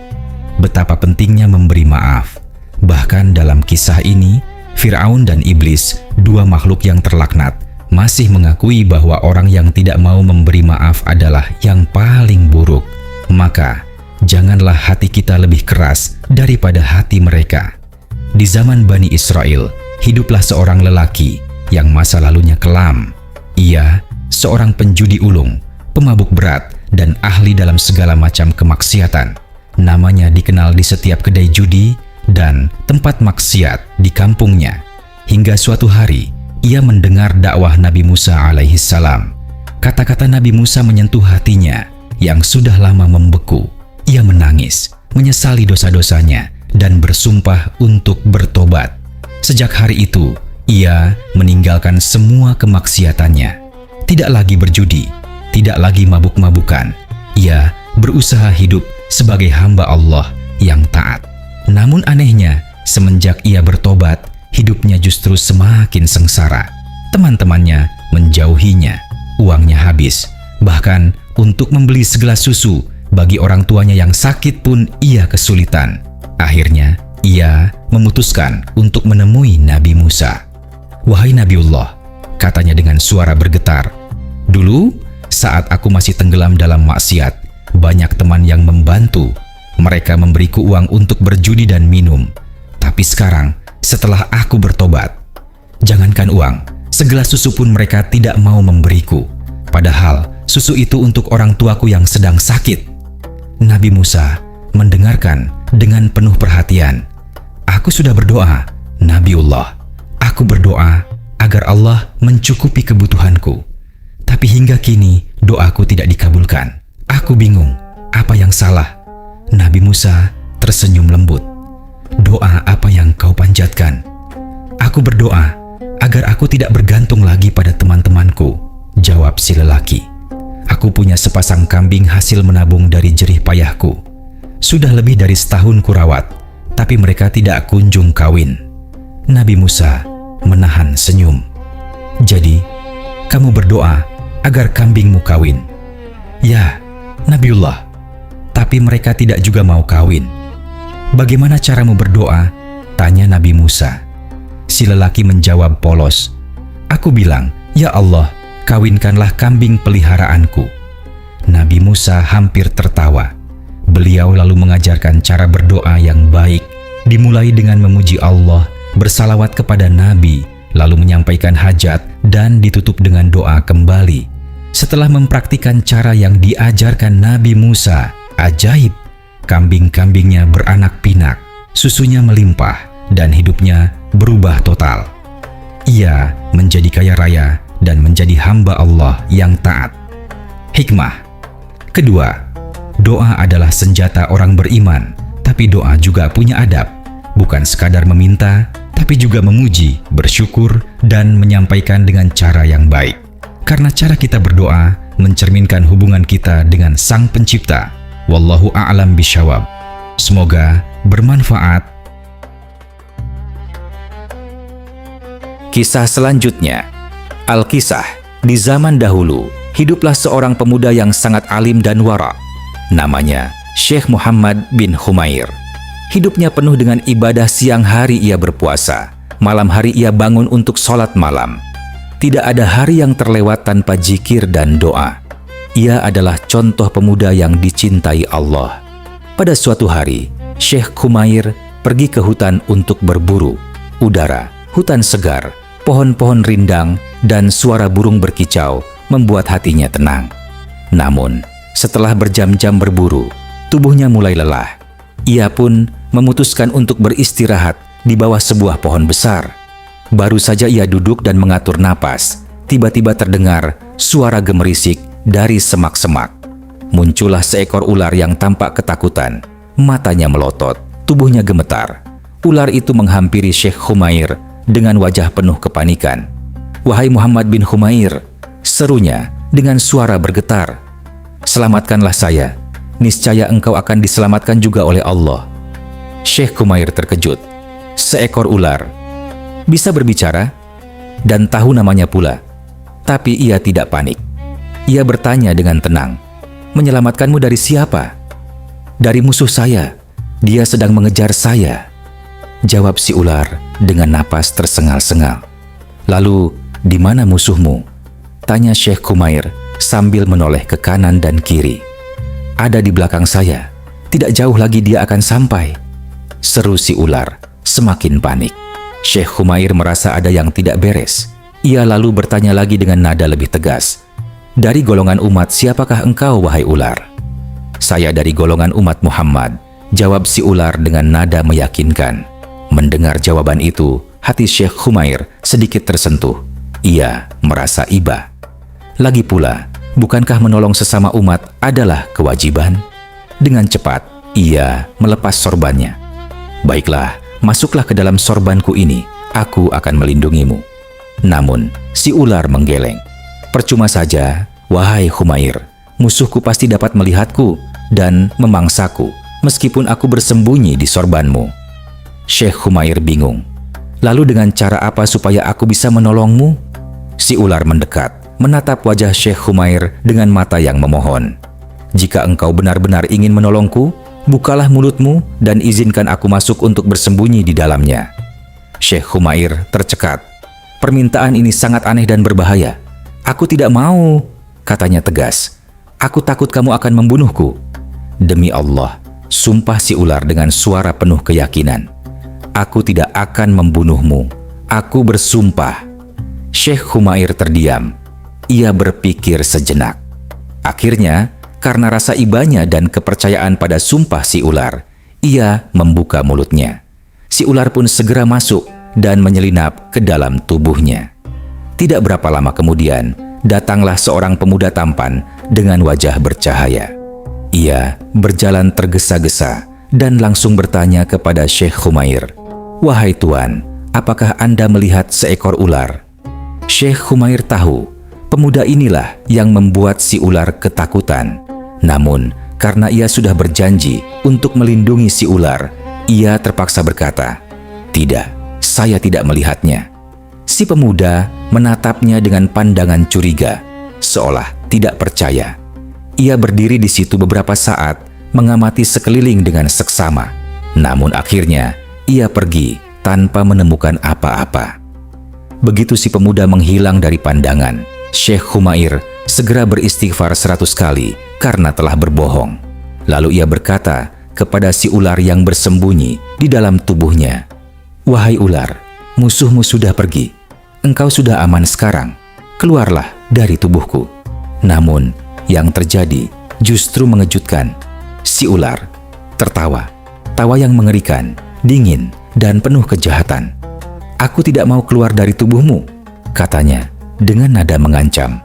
Betapa pentingnya memberi maaf. Bahkan dalam kisah ini, Firaun dan iblis, dua makhluk yang terlaknat, masih mengakui bahwa orang yang tidak mau memberi maaf adalah yang paling buruk. Maka, janganlah hati kita lebih keras daripada hati mereka. Di zaman Bani Israel, hiduplah seorang lelaki yang masa lalunya kelam. Ia seorang penjudi ulung, pemabuk berat, dan ahli dalam segala macam kemaksiatan. Namanya dikenal di setiap kedai judi dan tempat maksiat di kampungnya. Hingga suatu hari, ia mendengar dakwah Nabi Musa alaihissalam. Kata-kata Nabi Musa menyentuh hatinya yang sudah lama membeku. Ia menangis, menyesali dosa-dosanya, dan bersumpah untuk bertobat. Sejak hari itu, ia meninggalkan semua kemaksiatannya. Tidak lagi berjudi, tidak lagi mabuk-mabukan. Ia berusaha hidup sebagai hamba Allah yang taat. Namun anehnya, semenjak ia bertobat, hidupnya justru semakin sengsara. Teman-temannya menjauhinya, uangnya habis. Bahkan untuk membeli segelas susu bagi orang tuanya yang sakit pun ia kesulitan. Akhirnya, ia memutuskan untuk menemui Nabi Musa. "Wahai Nabiullah," katanya dengan suara bergetar, "dulu saat aku masih tenggelam dalam maksiat, banyak teman yang membantu. Mereka memberiku uang untuk berjudi dan minum. Tapi sekarang, setelah aku bertobat, jangankan uang, segelas susu pun mereka tidak mau memberiku. Padahal susu itu untuk orang tuaku yang sedang sakit." Nabi Musa mendengarkan dengan penuh perhatian. "Aku sudah berdoa, Nabiullah. Aku berdoa agar Allah mencukupi kebutuhanku. Tapi hingga kini doaku tidak dikabulkan. Aku bingung, apa yang salah?" Nabi Musa tersenyum lembut. "Doa apa yang kau panjatkan?" "Aku berdoa agar aku tidak bergantung lagi pada teman-temanku," jawab si lelaki. "Aku punya sepasang kambing hasil menabung dari jerih payahku. Sudah lebih dari setahun kurawat, tapi mereka tidak kunjung kawin." Nabi Musa menahan senyum. "Jadi, kamu berdoa agar kambingmu kawin?" "Ya, Nabiullah, tapi mereka tidak juga mau kawin." "Bagaimana caramu berdoa?" tanya Nabi Musa. Si lelaki menjawab polos, "Aku bilang, ya Allah, kawinkanlah kambing peliharaanku." Nabi Musa hampir tertawa. Beliau lalu mengajarkan cara berdoa yang baik, dimulai dengan memuji Allah, bersalawat kepada Nabi, lalu menyampaikan hajat, dan ditutup dengan doa kembali. Setelah mempraktikkan cara yang diajarkan Nabi Musa, ajaib, kambing-kambingnya beranak pinak, susunya melimpah, dan hidupnya berubah total. Ia menjadi kaya raya dan menjadi hamba Allah yang taat. Hikmah kedua, doa adalah senjata orang beriman, tapi doa juga punya adab. Bukan sekadar meminta, tapi juga memuji, bersyukur, dan menyampaikan dengan cara yang baik. Karena cara kita berdoa mencerminkan hubungan kita dengan Sang Pencipta. Wallahu a'lam bisyawab. Semoga bermanfaat. Kisah selanjutnya. Al-Kisah, di zaman dahulu, hiduplah seorang pemuda yang sangat alim dan wara. Namanya Syekh Muhammad bin Khumair. Hidupnya penuh dengan ibadah. Siang hari ia berpuasa, malam hari ia bangun untuk sholat malam. Tidak ada hari yang terlewat tanpa zikir dan doa. Ia adalah contoh pemuda yang dicintai Allah. Pada suatu hari, Syekh Khumair pergi ke hutan untuk berburu. Udara, hutan segar, pohon-pohon rindang, dan suara burung berkicau membuat hatinya tenang. Namun, setelah berjam-jam berburu, tubuhnya mulai lelah. Ia pun memutuskan untuk beristirahat di bawah sebuah pohon besar. Baru saja ia duduk dan mengatur napas, tiba-tiba terdengar suara gemerisik dari semak-semak. Muncullah seekor ular yang tampak ketakutan. Matanya melotot, tubuhnya gemetar. Ular itu menghampiri Syekh Khumair dengan wajah penuh kepanikan. "Wahai Muhammad bin Khumair," serunya dengan suara bergetar, "selamatkanlah saya. Niscaya engkau akan diselamatkan juga oleh Allah." Syekh Khumair terkejut. Seekor ular bisa berbicara dan tahu namanya pula. Tapi ia tidak panik. Ia bertanya dengan tenang, "Menyelamatkanmu dari siapa?" "Dari musuh saya. Dia sedang mengejar saya," jawab si ular dengan napas tersengal-sengal. "Lalu, di mana musuhmu?" tanya Syekh Khumair sambil menoleh ke kanan dan kiri. "Ada di belakang saya. Tidak jauh lagi dia akan sampai," seru si ular semakin panik. Syekh Khumair merasa ada yang tidak beres. Ia lalu bertanya lagi dengan nada lebih tegas, "Dari golongan umat siapakah engkau, wahai ular?" "Saya dari golongan umat Muhammad," jawab si ular dengan nada meyakinkan. Mendengar jawaban itu, hati Syekh Khumair sedikit tersentuh. Ia merasa iba. Lagi pula, bukankah menolong sesama umat adalah kewajiban? Dengan cepat, ia melepas sorbannya. "Baiklah, masuklah ke dalam sorbanku ini. Aku akan melindungimu." Namun, si ular menggeleng. "Percuma saja, wahai Khumair. Musuhku pasti dapat melihatku dan memangsaku meskipun aku bersembunyi di sorbanmu." Syekh Khumair bingung. "Lalu dengan cara apa supaya aku bisa menolongmu?" Si ular mendekat, menatap wajah Syekh Khumair dengan mata yang memohon. "Jika engkau benar-benar ingin menolongku, bukalah mulutmu dan izinkan aku masuk untuk bersembunyi di dalamnya." Syekh Khumair tercekat. "Permintaan ini sangat aneh dan berbahaya. Aku tidak mau," katanya tegas. "Aku takut kamu akan membunuhku." "Demi Allah," sumpah si ular dengan suara penuh keyakinan, "aku tidak akan membunuhmu. Aku bersumpah." Syekh Khumair terdiam. Ia berpikir sejenak. Akhirnya, karena rasa ibanya dan kepercayaan pada sumpah si ular, ia membuka mulutnya. Si ular pun segera masuk dan menyelinap ke dalam tubuhnya. Tidak berapa lama kemudian, datanglah seorang pemuda tampan dengan wajah bercahaya. Ia berjalan tergesa-gesa dan langsung bertanya kepada Syekh Khumair, "Wahai Tuan, apakah Anda melihat seekor ular?" Syekh Khumair tahu, pemuda inilah yang membuat si ular ketakutan. Namun, karena ia sudah berjanji untuk melindungi si ular, ia terpaksa berkata, "Tidak, saya tidak melihatnya." Si pemuda menatapnya dengan pandangan curiga, seolah tidak percaya. Ia berdiri di situ beberapa saat, mengamati sekeliling dengan seksama. Namun akhirnya, ia pergi tanpa menemukan apa-apa. Begitu si pemuda menghilang dari pandangan, Syekh Khumair segera beristighfar 100 kali karena telah berbohong. Lalu ia berkata kepada si ular yang bersembunyi di dalam tubuhnya, "Wahai ular, musuhmu sudah pergi. Engkau sudah aman sekarang. Keluarlah dari tubuhku." Namun, yang terjadi justru mengejutkan. Si ular tertawa, tawa yang mengerikan, dingin, dan penuh kejahatan. "Aku tidak mau keluar dari tubuhmu," katanya dengan nada mengancam.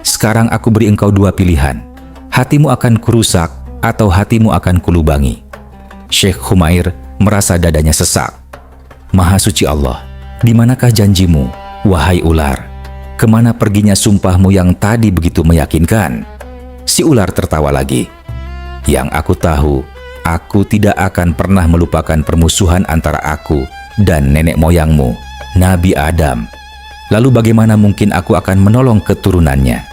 "Sekarang aku beri engkau dua pilihan. Hatimu akan kurusak atau hatimu akan kulubangi." Syekh Khumair merasa dadanya sesak. "Maha suci Allah, di manakah janjimu, wahai ular? Kemana perginya sumpahmu yang tadi begitu meyakinkan?" Si ular tertawa lagi. "Yang aku tahu, aku tidak akan pernah melupakan permusuhan antara aku dan nenek moyangmu, Nabi Adam," lalu bagaimana mungkin aku akan menolong keturunannya?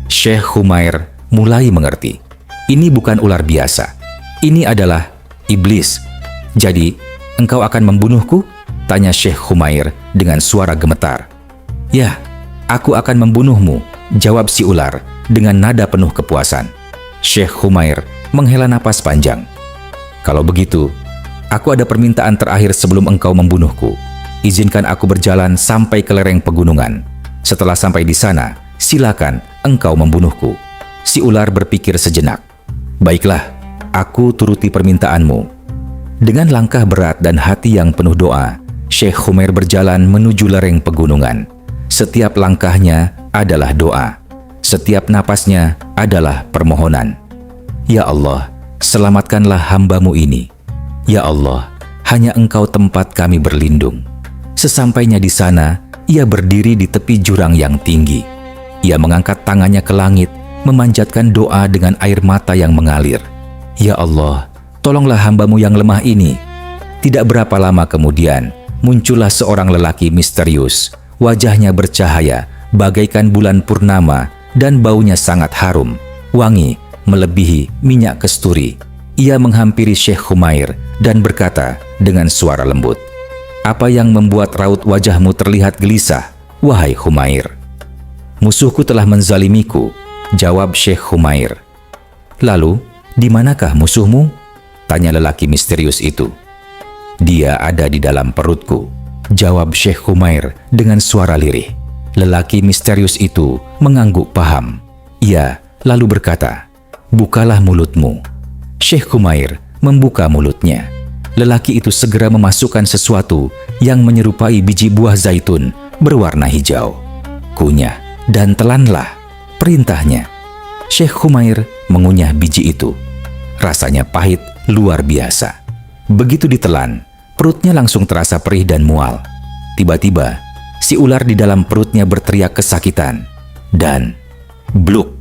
Syekh Khumair mulai mengerti. Ini bukan ular biasa. Ini adalah iblis. Jadi, engkau akan membunuhku? Tanya Syekh Khumair dengan suara gemetar. Ya, aku akan membunuhmu, jawab si ular dengan nada penuh kepuasan. Syekh Khumair menghela napas panjang. Kalau begitu, aku ada permintaan terakhir sebelum engkau membunuhku. Izinkan aku berjalan sampai ke lereng pegunungan. Setelah sampai di sana, silakan engkau membunuhku. Si ular berpikir sejenak. Baiklah, aku turuti permintaanmu. Dengan langkah berat dan hati yang penuh doa, Syekh Khumair berjalan menuju lereng pegunungan. Setiap langkahnya adalah doa. Setiap napasnya adalah permohonan. Ya Allah, selamatkanlah hamba-Mu ini. Ya Allah, hanya Engkau tempat kami berlindung. Sesampainya di sana, ia berdiri di tepi jurang yang tinggi. Ia mengangkat tangannya ke langit, memanjatkan doa dengan air mata yang mengalir. Ya Allah, tolonglah hamba-Mu yang lemah ini. Tidak berapa lama kemudian, muncullah seorang lelaki misterius. Wajahnya bercahaya, bagaikan bulan purnama, dan baunya sangat harum, wangi, melebihi minyak kesturi. Ia menghampiri Syekh Khumair dan berkata dengan suara lembut, "Apa yang membuat raut wajahmu terlihat gelisah, wahai Khumair?" "Musuhku telah menzalimiku," jawab Syekh Khumair. "Lalu, di manakah musuhmu?" tanya lelaki misterius itu. "Dia ada di dalam perutku," jawab Syekh Khumair dengan suara lirih. Lelaki misterius itu mengangguk paham. Ia lalu berkata, "Bukalah mulutmu." Syekh Khumair membuka mulutnya. Lelaki itu segera memasukkan sesuatu yang menyerupai biji buah zaitun berwarna hijau. "Kunyah dan telanlah," perintahnya. Syekh Khumair mengunyah biji itu. Rasanya pahit luar biasa. Begitu ditelan, perutnya langsung terasa perih dan mual. Tiba-tiba, si ular di dalam perutnya berteriak kesakitan. Dan bluk,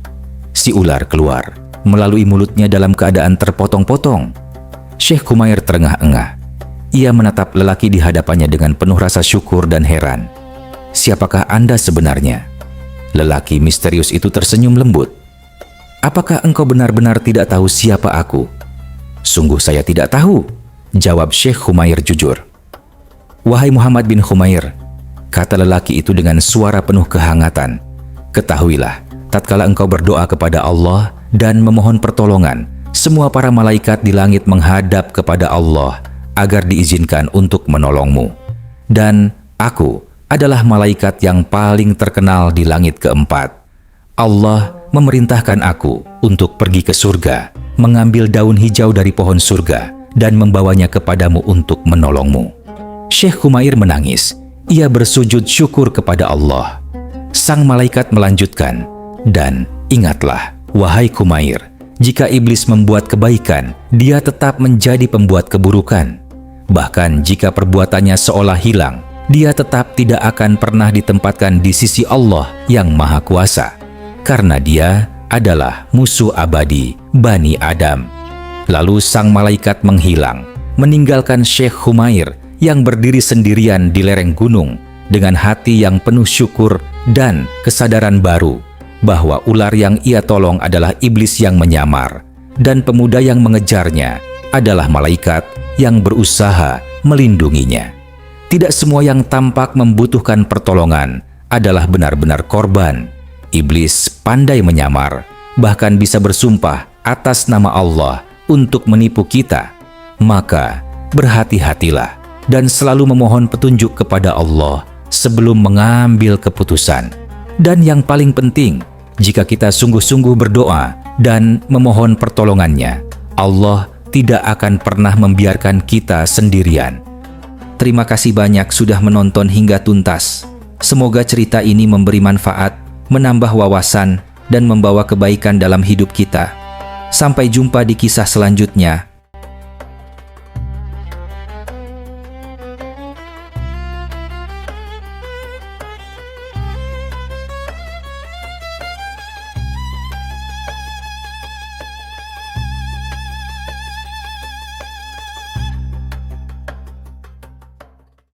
si ular keluar melalui mulutnya dalam keadaan terpotong-potong. Syekh Khumair terengah-engah. Ia menatap lelaki di hadapannya dengan penuh rasa syukur dan heran. "Siapakah Anda sebenarnya?" Lelaki misterius itu tersenyum lembut. "Apakah engkau benar-benar tidak tahu siapa aku?" "Sungguh saya tidak tahu," jawab Syekh Khumair jujur. "Wahai Muhammad bin Khumair," kata lelaki itu dengan suara penuh kehangatan, "ketahuilah, tatkala engkau berdoa kepada Allah dan memohon pertolongan, semua para malaikat di langit menghadap kepada Allah agar diizinkan untuk menolongmu. Dan aku adalah malaikat yang paling terkenal di langit keempat. Allah memerintahkan aku untuk pergi ke surga, mengambil daun hijau dari pohon surga, dan membawanya kepadamu untuk menolongmu." Syekh Khumair menangis. Ia bersujud syukur kepada Allah. Sang malaikat melanjutkan, "Dan ingatlah, wahai Khumair, jika iblis membuat kebaikan, dia tetap menjadi pembuat keburukan. Bahkan jika perbuatannya seolah hilang, dia tetap tidak akan pernah ditempatkan di sisi Allah yang Maha Kuasa, karena dia adalah musuh abadi Bani Adam." Lalu sang malaikat menghilang, meninggalkan Syekh Khumair yang berdiri sendirian di lereng gunung dengan hati yang penuh syukur dan kesadaran baru bahwa ular yang ia tolong adalah iblis yang menyamar dan pemuda yang mengejarnya adalah malaikat yang berusaha melindunginya. Tidak semua yang tampak membutuhkan pertolongan adalah benar-benar korban. Iblis pandai menyamar, bahkan bisa bersumpah atas nama Allah untuk menipu kita. Maka berhati-hatilah dan selalu memohon petunjuk kepada Allah sebelum mengambil keputusan. Dan yang paling penting, jika kita sungguh-sungguh berdoa dan memohon pertolongannya, Allah tidak akan pernah membiarkan kita sendirian. Terima kasih banyak sudah menonton hingga tuntas. Semoga cerita ini memberi manfaat, menambah wawasan, dan membawa kebaikan dalam hidup kita. Sampai jumpa di kisah selanjutnya.